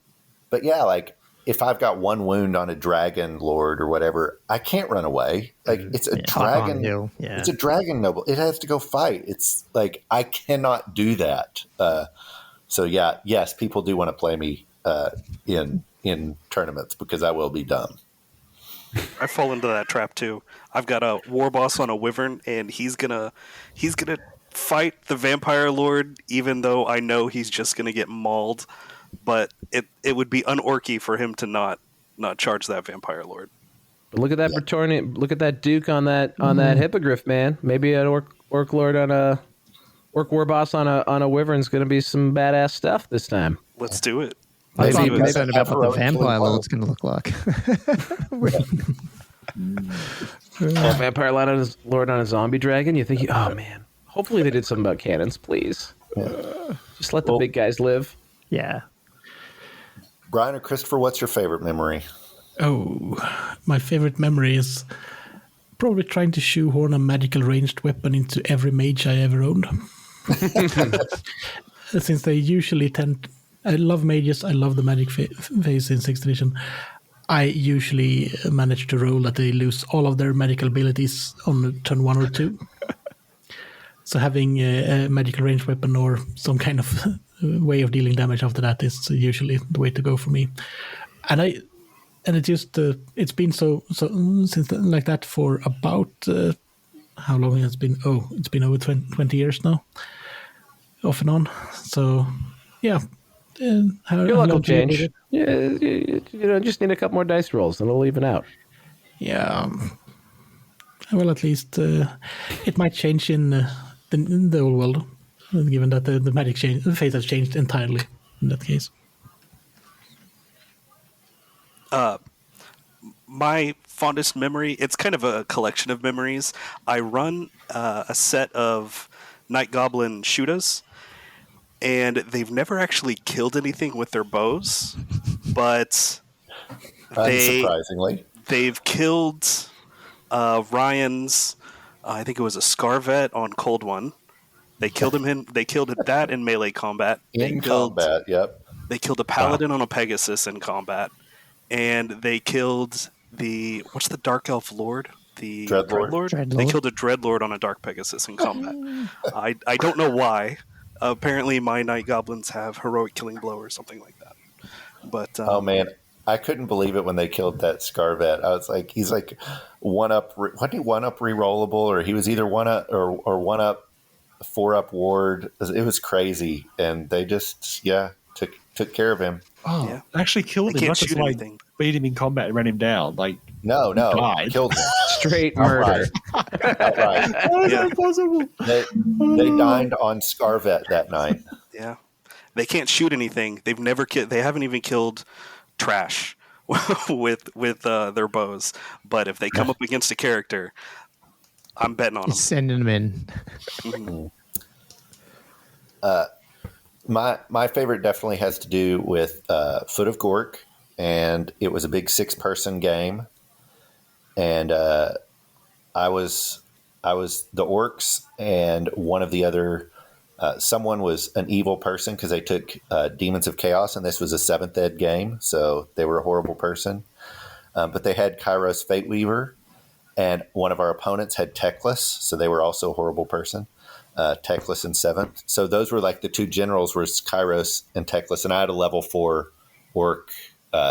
yeah, like if I've got one wound on a dragon lord or whatever, I can't run away. Like it's a dragon. It's a dragon noble. It has to go fight. It's like I cannot do that. So yeah, yes, people do want to play me in tournaments because I will be dumb. I fall into that trap too. I've got a war boss on a wyvern, and he's gonna fight the vampire lord, even though I know he's just gonna get mauled. But it would be unorky for him to not charge that vampire lord. But look at that Praetorian, look at that Duke on that hippogriff, man. Maybe an orc lord on a orc war boss on a wyvern's gonna be some badass stuff this time. Let's do it. I'm concerned about what the vampire lord's going to look like. Vampire lord on a zombie dragon. You think? Oh man! Hopefully they did something about cannons, please. Just let the big guys live. Yeah. Brian or Christopher, what's your favorite memory? Oh, my favorite memory is probably trying to shoehorn a magical ranged weapon into every mage I ever owned. Since they usually I love mages. I love the magic phase in 6th edition. I usually manage to roll that they lose all of their magical abilities on turn 1 or 2. So having a magical ranged weapon or some kind of way of dealing damage after that is usually the way to go for me. And it just it's been so since like that for about how long has it been? Oh, it's been over 20 years now, off and on. So yeah. Your luck will change. Yeah, you just need a couple more dice rolls, and it'll even out. Yeah. Well, at least it might change in the old world, given that the magic the phase has changed entirely in that case. My fondest memory, it's kind of a collection of memories. I run a set of Night Goblin Shoutouts, and they've never actually killed anything with their bows, but Unsurprisingly, they've killed Ryan's. I think it was a Scarvet on Cold One. They killed him. They killed that in melee combat. Combat, yep. They killed a Paladin on a Pegasus in combat, and they killed what's the Dark Elf Lord? The Dreadlord. They killed a Dreadlord on a Dark Pegasus in combat. I don't know why. Apparently, my Night Goblins have heroic killing blow or something like that. But oh man, I couldn't believe it when they killed that Scarvet. I was like, he's like one up. What did he 1-up rerollable, or he was either 1-up or 1-up 4-up ward. It was crazy, and they just took care of him. Oh, yeah. Actually killed him. Not just like beat him in combat and ran him down. Like no, killed him. Straight murder. Outright. How is that possible? They dined on Scarvet that night. Yeah, they can't shoot anything. They've never They haven't even killed trash with their bows. But if they come up against a character, I'm betting on them. Sending them in. My favorite definitely has to do with Foot of Gork, and it was a big 6-person game, and I was the orcs, and one of the other someone was an evil person because they took Demons of Chaos, and this was a 7th ed game, so they were a horrible person. But they had Kairos Fateweaver, and one of our opponents had Teclis, so they were also a horrible person. Teclis in 7th. So those were like the two generals were Kairos and Teclis, and I had a level 4 orc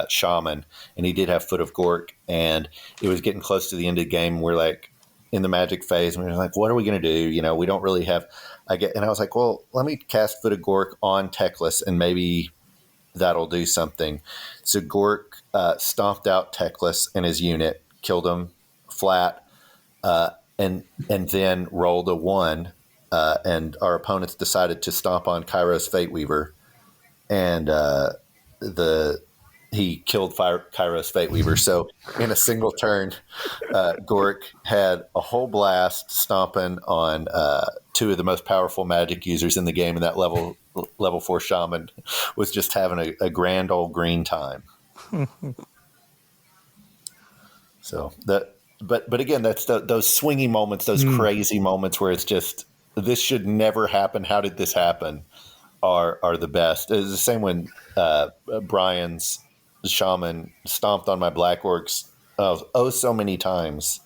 shaman, and he did have Foot of Gork, and it was getting close to the end of the game. We're like in the magic phase, and we were like, what are we going to do? You know, we don't really have and I was like, well, let me cast Foot of Gork on Teclis, and maybe that'll do something. So Gork stomped out Teclis and his unit, killed him flat, and then rolled a 1. And our opponents decided to stomp on Kairos Fateweaver, and he killed Kairos Fateweaver. So in a single turn, Gork had a whole blast stomping on 2 of the most powerful magic users in the game, and that level 4 shaman was just having a grand old green time. So but again, that's those swingy moments, those crazy moments where it's just, this should never happen. How did this happen? Are the best. It's the same when Brian's shaman stomped on my black orcs so many times,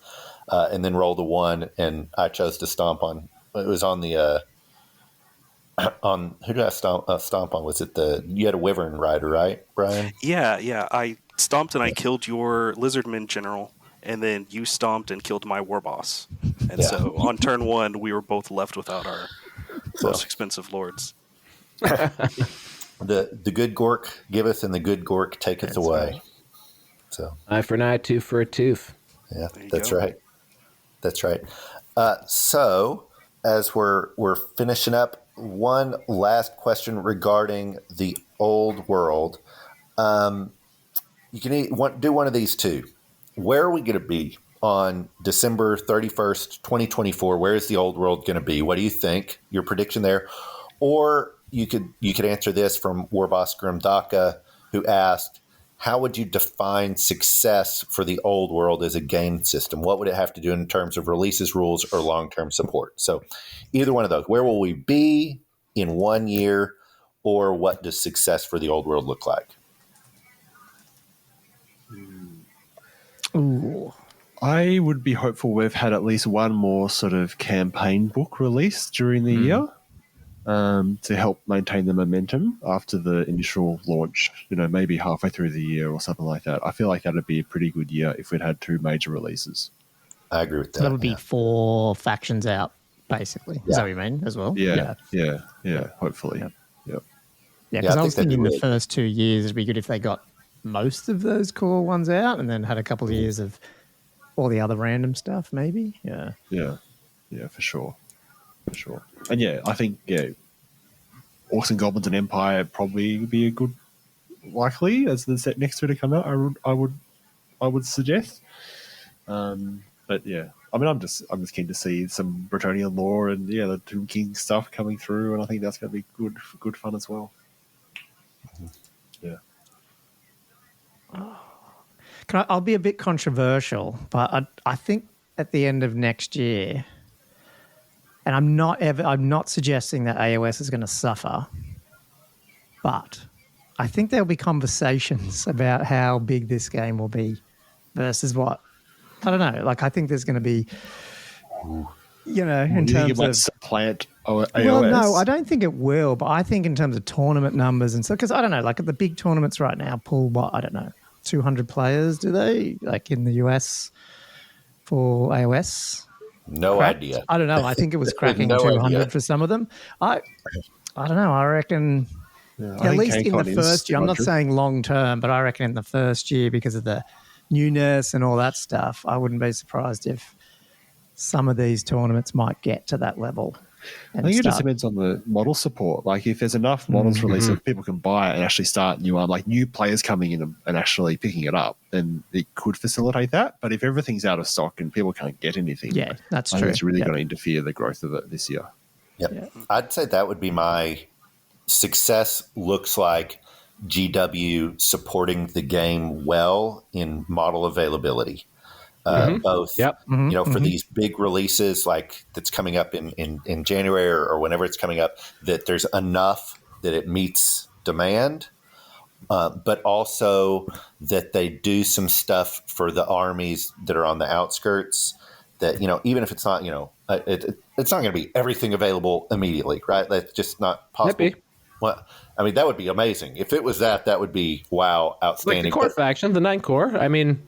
and then rolled a 1, and I chose to stomp on. It was on the on who did I stomp on? Was it you had a wyvern rider, right, Brian? Yeah. I stomped and I killed your lizardman general, and then you stomped and killed my war boss. And so on turn 1, we were both left without our most expensive lords. The good Gork giveth, and the good Gork taketh away. Right. So eye for an eye, tooth for a tooth. Yeah, that's right. That's right. So as we're finishing up, one last question regarding the old world. You can do one of these two. Where are we going to be on December 31st, 2024? Where is the old world going to be? What do you think? Your prediction there? Or you could answer this from Warboss Grimdaka, who asked, how would you define success for the old world as a game system? What would it have to do in terms of releases, rules, or long-term support? So either one of those. Where will we be in 1 year, or what does success for the old world look like? Ooh. I would be hopeful we've had at least one more sort of campaign book released during the year to help maintain the momentum after the initial launch, maybe halfway through the year or something like that. I feel like that would be a pretty good year if we'd had 2 major releases. I agree with that. So that would be 4 factions out, basically. Is that what you mean as well? Yeah, hopefully. Yep. Yep. Yeah, because I was thinking the first 2 years it'd be good if they got most of those core ones out and then had a couple of years of all the other random stuff, maybe. Yeah, for sure. And I think Orcs and Goblins and Empire probably be a good likely as the set next to come out. I would suggest. But yeah, I mean, I'm just keen to see some Bretonian lore and the Tomb King stuff coming through, and I think that's going to be good fun as well. Yeah. I'll be a bit controversial, but I think at the end of next year, and I'm not suggesting that AOS is going to suffer, but I think there'll be conversations about how big this game will be versus what. I don't know. Like, I think there's going to be, in terms of supplant AOS. Well, no, I don't think it will, but I think in terms of tournament numbers and stuff, because I don't know, like at the big tournaments right now, pull I don't know, 200 players, do they? Like in the US for AOS? No idea. I don't know. I think it was cracking 200 for some of them. I don't know. I reckon at least in the first year, I'm not saying long term, but I reckon in the first year, because of the newness and all that stuff, I wouldn't be surprised if some of these tournaments might get to that level. I think it just depends on the model support. Like if there's enough models released that people can buy it and actually start new players coming in and actually picking it up, then it could facilitate that. But if everything's out of stock and people can't get anything, that's true. I think it's really going to interfere the growth of it this year. Yep. I'd say that would be my success. Looks like GW supporting the game well in model availability. Both, for these big releases like that's coming up in January or whenever it's coming up, that there's enough that it meets demand, but also that they do some stuff for the armies that are on the outskirts that, even if it's not, it's not going to be everything available immediately, right? That's just not possible. Well, I mean, that would be amazing. If it was that would be, wow, outstanding. Like the core faction, the 9 core, I mean...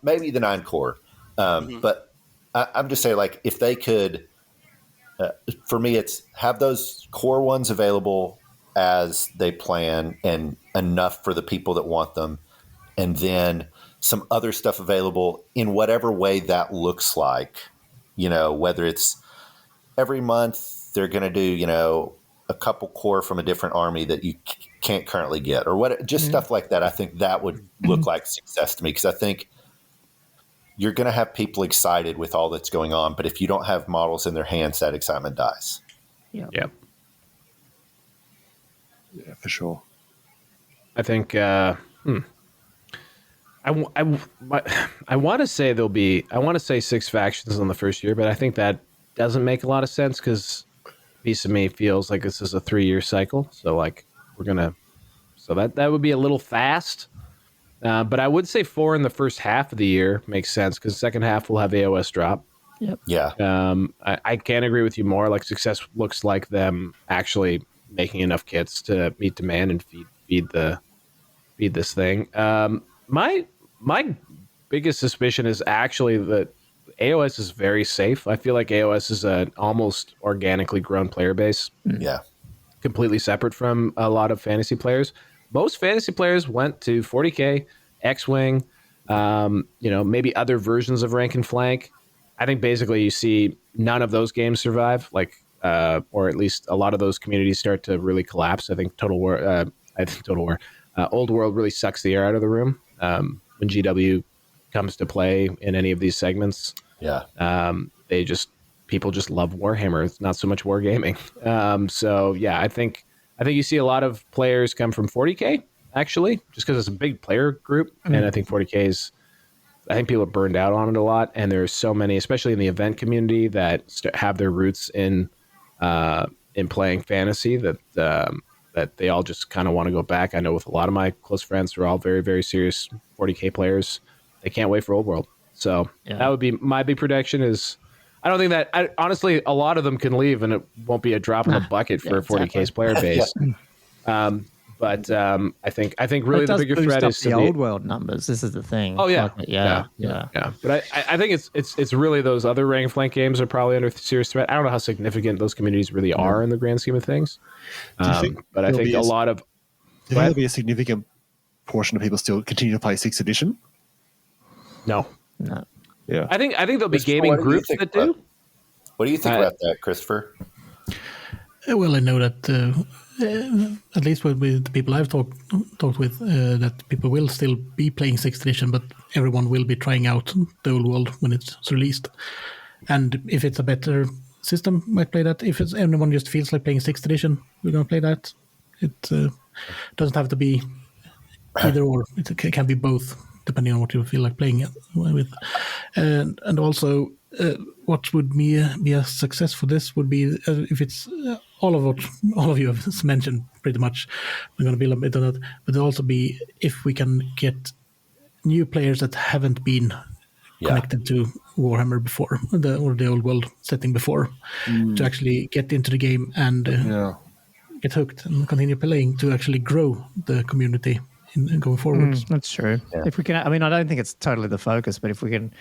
maybe the 9 core. But I'm just saying, like, if they could, for me, it's have those core ones available as they plan and enough for the people that want them. And then some other stuff available in whatever way that looks like, whether it's every month they're going to do, a couple core from a different army that you can't currently get or what, just stuff like that. I think that would look like success to me, because I think you're going to have people excited with all that's going on, but if you don't have models in their hands, that excitement dies. Yeah, for sure. I think I want to say I want to say 6 factions in the first year, but I think that doesn't make a lot of sense because piece of me feels like this is a 3-year cycle. So like so that would be a little fast. But I would say 4 in the first half of the year makes sense because the second half will have AOS drop. Yep. Yeah. I can't agree with you more. Like success looks like them actually making enough kits to meet demand and feed this thing. My biggest suspicion is actually that AOS is very safe. I feel like AOS is an almost organically grown player base. Yeah. Completely separate from a lot of fantasy players. Most fantasy players went to 40K, X-Wing, maybe other versions of Rank and Flank. I think basically you see none of those games survive, or at least a lot of those communities start to really collapse. I think Total War, Old World really sucks the air out of the room when GW comes to play in any of these segments. Yeah. People just love Warhammer. It's not so much wargaming. So yeah, I think you see a lot of players come from 40K actually, just because it's a big player group, and I think 40K I think people are burned out on it a lot, and there's so many, especially in the event community, that have their roots in playing fantasy that they all just kind of want to go back. I know with a lot of my close friends who are all very, very serious 40K players, they can't wait for Old World. So that would be my big prediction is I don't think that honestly, a lot of them can leave and it won't be a drop in the bucket for 40K's player base. But I think really the bigger threat is the Old World numbers. This is the thing. Oh yeah, yeah. But I think it's really those other rank flank games are probably under serious threat. I don't know how significant those communities really are in the grand scheme of things. But I think a lot of there'll be a significant portion of people still continue to play 6th edition. No. Yeah. I think there'll be gaming groups that do. What do you think about that, Christopher? Well, I know that at least with the people I've talked with, that people will still be playing 6th edition, but everyone will be trying out the Old World when it's released. And if it's a better system, might play that. If anyone just feels like playing 6th edition, we're going to play that. It doesn't have to be either or. It can be both, depending on what you feel like playing with. And also, what would be a success for this would be if it's all of you have mentioned pretty much. We're going to build a bit on that, but it'll also be if we can get new players that haven't been connected to Warhammer before, or the Old World setting before, to actually get into the game and get hooked and continue playing to actually grow the community in going forward. That's true. Yeah. If we can, I mean, I don't think it's totally the focus, but if we can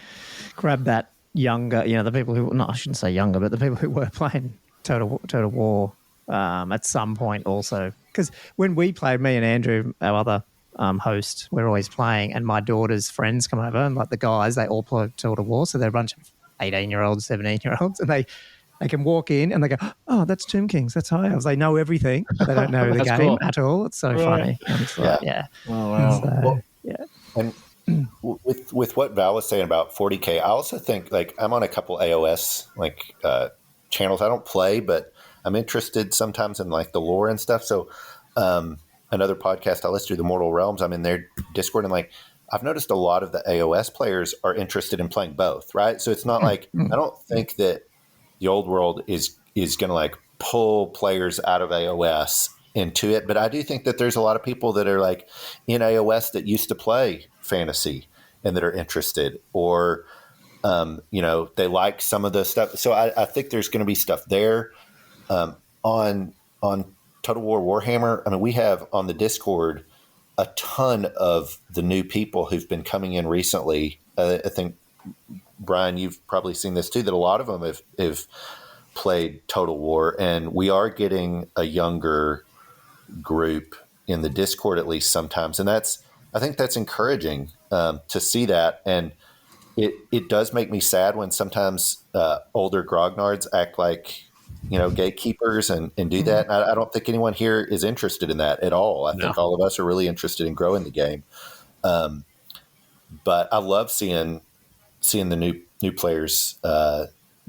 grab that younger, the people who, no, I shouldn't say younger, but the people who were playing Total War at some point also. Because when we played, me and Andrew, our other host, we're always playing, and my daughter's friends come over, and like the guys, they all play Total War, so they're a bunch of 18-year-olds, 17-year-olds, and they can walk in and they go, oh, that's Tomb Kings, that's High Elves. They know everything, but they don't know the game at all. It's so funny. It's like, Oh, wow. So, And with what Val was saying about 40K, I also think, like, I'm on a couple AOS channels. I don't play, but I'm interested sometimes in like the lore and stuff. So another podcast I listen to, The Mortal Realms, I'm in their Discord, and like I've noticed a lot of the AOS players are interested in playing both, right? So it's not like I don't think that the Old World is going to like pull players out of AOS into it, but I do think that there's a lot of people that are like in AOS that used to play fantasy and that are interested, or they like some of the stuff. So I think there's going to be stuff there. On Total War Warhammer, I mean, we have on the Discord a ton of the new people who've been coming in recently. I think, Brian, you've probably seen this too, that a lot of them have played Total War, and we are getting a younger group in the Discord at least sometimes. And I think that's encouraging to see that. And it does make me sad when sometimes older grognards act like, gatekeepers and do that. And I don't think anyone here is interested in that at all. I think all of us are really interested in growing the game. But I love seeing the new players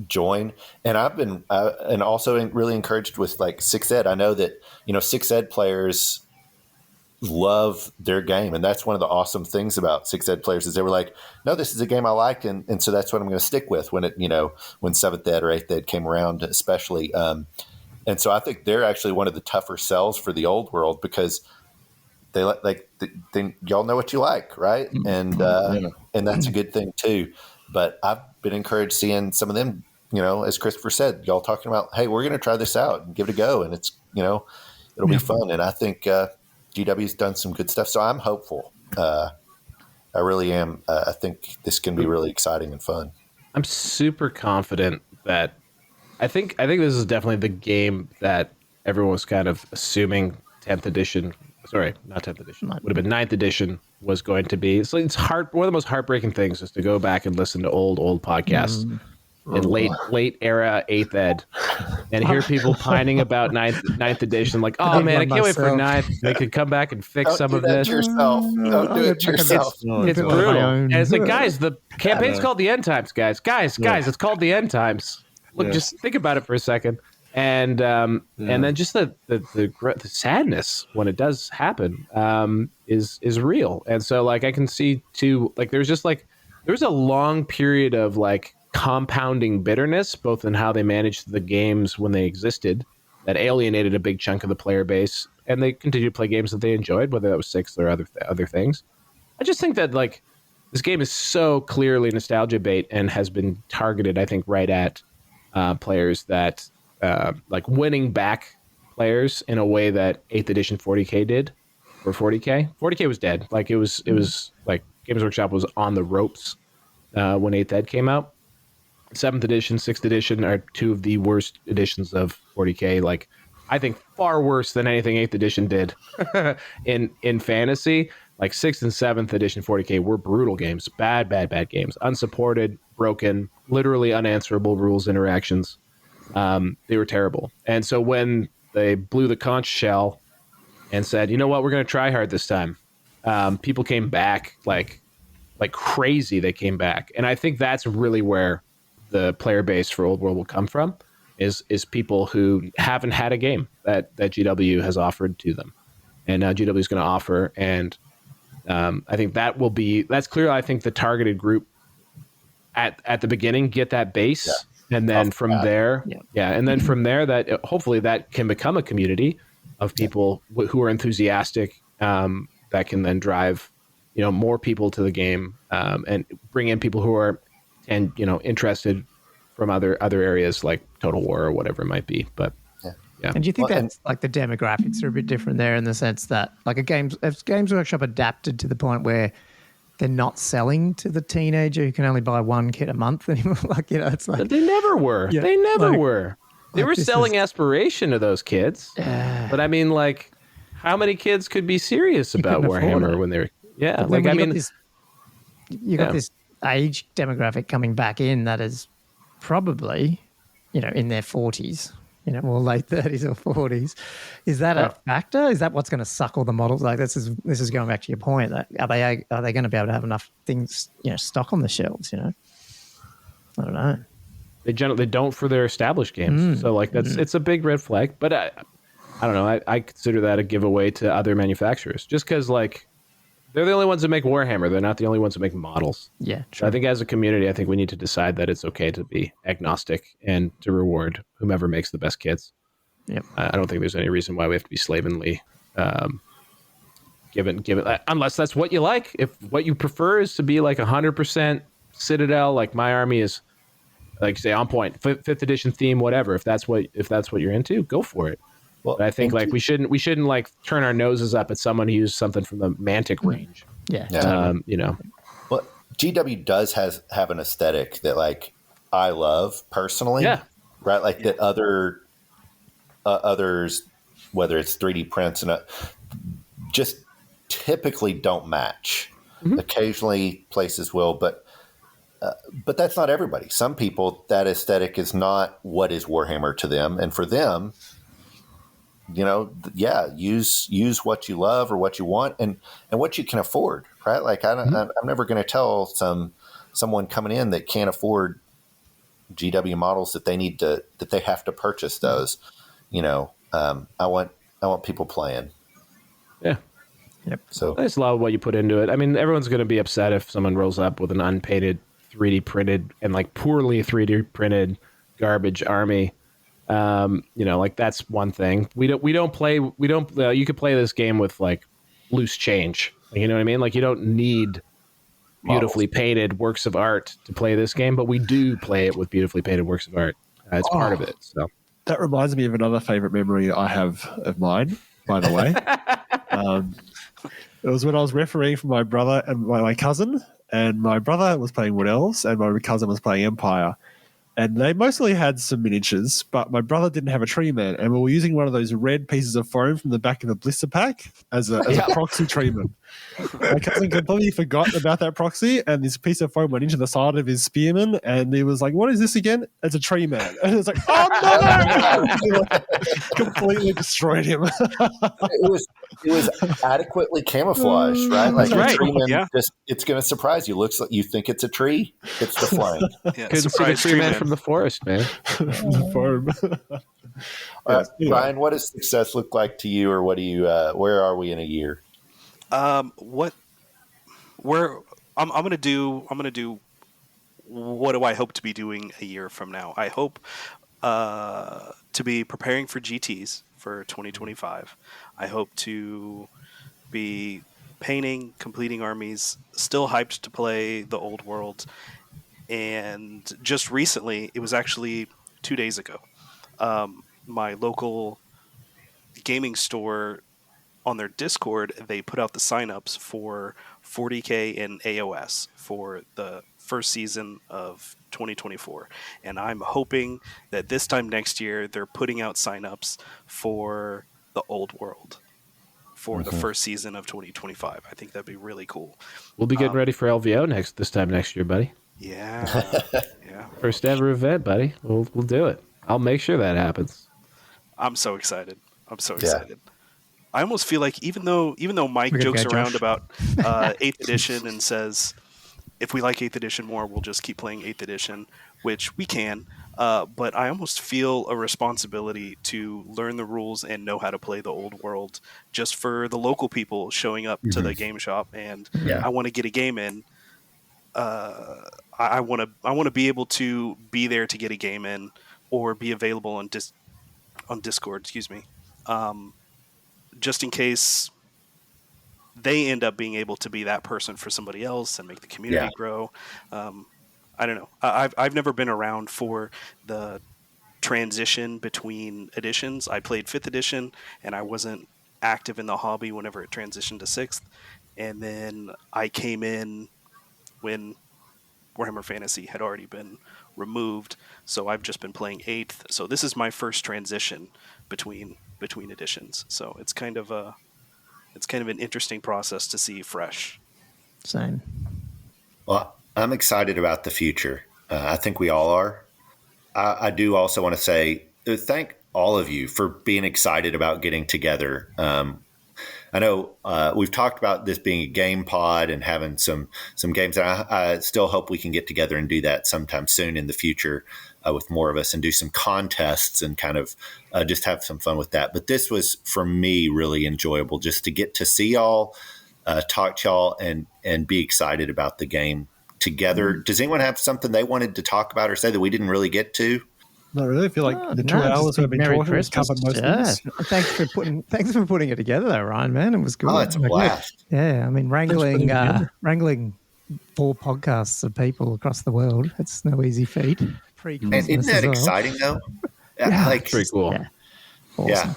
join. And I've been and also really encouraged with like 6th Ed. I know that 6th Ed players, love their game. And that's one of the awesome things about 6th Ed players is they were like, no, this is a game I like. And so that's what I'm going to stick with when when 7th Ed or 8th Ed came around, especially. And so I think they're actually one of the tougher sells for the old world because they y'all know what you like, right? And that's a good thing too. But I've been encouraged seeing some of them, as Christopher said, y'all talking about, hey, we're going to try this out and give it a go, and it's it'll be fun. And I think GW's done some good stuff, so I'm hopeful. I really am. I think this can be really exciting and fun. I'm super confident that I think this is definitely the game that everyone was kind of assuming 10th edition. Sorry, not 10th edition. Would have been 9th edition was going to be. So it's hard. One of the most heartbreaking things is to go back and listen to old podcasts in late era 8th Ed and hear people pining about 9th edition. Like, oh man, I can't wait for 9th. They could come back and fix some of this. Don't do it yourself. It's brutal. And it's like, guys, the campaign's called the End Times, guys. Guys, it's called the End Times. Look, just think about it for a second. And then just the sadness when it does happen is real. And so like I can see too, like there's a long period of like compounding bitterness, both in how they managed the games when they existed, that alienated a big chunk of the player base, and they continue to play games that they enjoyed, whether that was 6th or other things. I just think that like this game is so clearly nostalgia bait and has been targeted, I think, right at players that. Like winning back players in a way that 8th edition 40K did, or 40K. 40K was dead. Like it was like Games Workshop was on the ropes when 8th Ed came out. 7th edition, 6th edition are two of the worst editions of 40K. Like I think far worse than anything 8th edition did in fantasy. Like 6th and 7th edition 40K were brutal games, bad games, unsupported, broken, literally unanswerable rules interactions. They were terrible. And so when they blew the conch shell and said, you know what, we're going to try hard this time, people came back like crazy. They came back. And I think that's really where the player base for Old World will come from, is people who haven't had a game that GW has offered to them. And now GW is going to offer. And I think that's clearly, I think, the targeted group at the beginning, get that base. Yeah. And then from there, that hopefully that can become a community of people who are enthusiastic, that can then drive, more people to the game, and bring in people who are, interested from other areas like Total War or whatever it might be. But yeah. And do you think that's like the demographics are a bit different there in the sense that like if Games Workshop adapted to the point where they're not selling to the teenager who can only buy one kit a month anymore. Like, it's like... But they never were. Yeah, they never were. They were selling aspiration to those kids. But I mean, like, how many kids could be serious about Warhammer when they're... Yeah, like, I mean... You got this age demographic coming back in that is probably, in their 40s. Or late 30s or 40s. Is that a factor? Is that what's going to suck all the models? Like this is going back to your point. That are they going to be able to have enough things, stock on the shelves? I don't know. They generally don't for their established games. So like it's a big red flag. But I don't know. I consider that a giveaway to other manufacturers, just because like they're the only ones that make Warhammer. They're not the only ones that make models. Yeah, true. So I think as a community, I think we need to decide that it's okay to be agnostic and to reward whomever makes the best kits. Yep. I don't think there's any reason why we have to be slavenly given unless that's what you like. If what you prefer is to be like 100% Citadel, like my army is, like say on point, 5th edition theme, whatever. If that's what you're into, go for it. Well, but I think like we shouldn't like turn our noses up at someone who used something from the Mantic range. Yeah. Well, GW does have an aesthetic that like I love personally. Yeah. Right. Like that others, whether it's 3D prints and just typically don't match. Mm-hmm. Occasionally places will, but that's not everybody. Some people, that aesthetic is not what is Warhammer to them, and for them, use what you love or what you want and what you can afford, right? Like I'm never going to tell someone coming in that can't afford GW models that they have to purchase those. I want people playing. Yeah. Yep. So I just love what you put into it. I mean, everyone's going to be upset if someone rolls up with an unpainted, 3D printed, and like poorly 3D printed garbage army. Like that's one thing. You could play this game with like loose change. You know what I mean? Like you don't need beautifully painted works of art to play this game, but we do play it with beautifully painted works of art. It's part of it. So that reminds me of another favorite memory I have of mine, by the way. It was when I was refereeing for my brother and my cousin, and my brother was playing Wood Elves and my cousin was playing Empire. And they mostly had some miniatures, but my brother didn't have a tree man, and we were using one of those red pieces of foam from the back of a blister pack as a proxy tree man. My cousin completely forgot about that proxy, and this piece of foam went into the side of his spearman, and he was like, "What is this again?" It's a tree man. And it was like, "Oh no!" Completely destroyed him. it was adequately camouflaged, right? Like right. a tree man, it's going to surprise you. Looks like you think it's a tree. It's the flank. Couldn't see the tree man from the forest, man. Foam. Ryan, what does success look like to you, or what do you? Where are we in a year? I'm gonna do what do I hope to be doing a year from now? I hope to be preparing for GTs for 2025. I hope to be painting, completing armies, still hyped to play the Old World. And just recently, it was actually 2 days ago, my local gaming store, on their Discord, they put out the signups for 40K in AOS for the first season of 2024. And I'm hoping that this time next year, they're putting out signups for the Old World for the first season of 2025. I think that'd be really cool. We'll be getting ready for LVO this time next year, buddy. Yeah. First ever event, buddy. We'll do it. I'll make sure that happens. I'm so excited. I almost feel like even though Mike jokes around about 8th edition and says if we like 8th edition more, we'll just keep playing 8th edition, which we can. But I almost feel a responsibility to learn the rules and know how to play the Old World just for the local people showing up to the game shop. And I want to get a game in. I want to be able to be there to get a game in or be available on Discord. Excuse me. Just in case they end up being able to be that person for somebody else and make the community grow. I don't know. I've never been around for the transition between editions. I played 5th edition and I wasn't active in the hobby whenever it transitioned to 6th. And then I came in when Warhammer Fantasy had already been removed. So I've just been playing 8th. So this is my first transition between editions. So it's kind of an interesting process to see fresh. Same. Well, I'm excited about the future. I think we all are. I do also want to say thank all of you for being excited about getting together. I know we've talked about this being a game pod and having some games. I still hope we can get together and do that sometime soon in the future with more of us and do some contests and kind of just have some fun with that. But this was, for me, really enjoyable just to get to see y'all, talk to y'all, and be excited about the game together. Does anyone have something they wanted to talk about or say that we didn't really get to? Not really. I feel like the 2 hours we've been talking has covered most things. Thanks for putting it together, though, Ryan. Man, it was good. Oh, it's a blast. Yeah, I mean, wrangling 4 podcasts of people across the world—it's no easy feat. And isn't that exciting, though? Yeah, like, pretty cool. Yeah, awesome.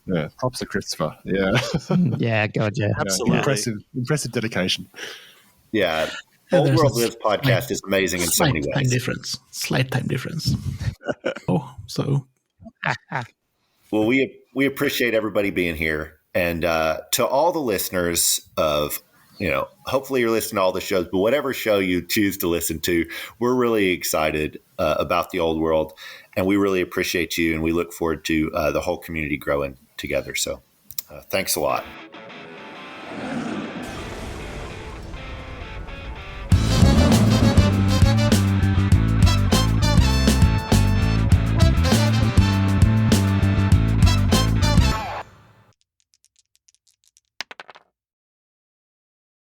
Yeah, props to Christopher. Yeah, yeah, God, yeah, absolutely. Impressive dedication. Yeah. Old World Lives podcast is amazing in so many ways. Slight time difference. So. Well, we appreciate everybody being here. And to all the listeners of, hopefully you're listening to all the shows, but whatever show you choose to listen to, we're really excited about the Old World. And we really appreciate you. And we look forward to the whole community growing together. So thanks a lot.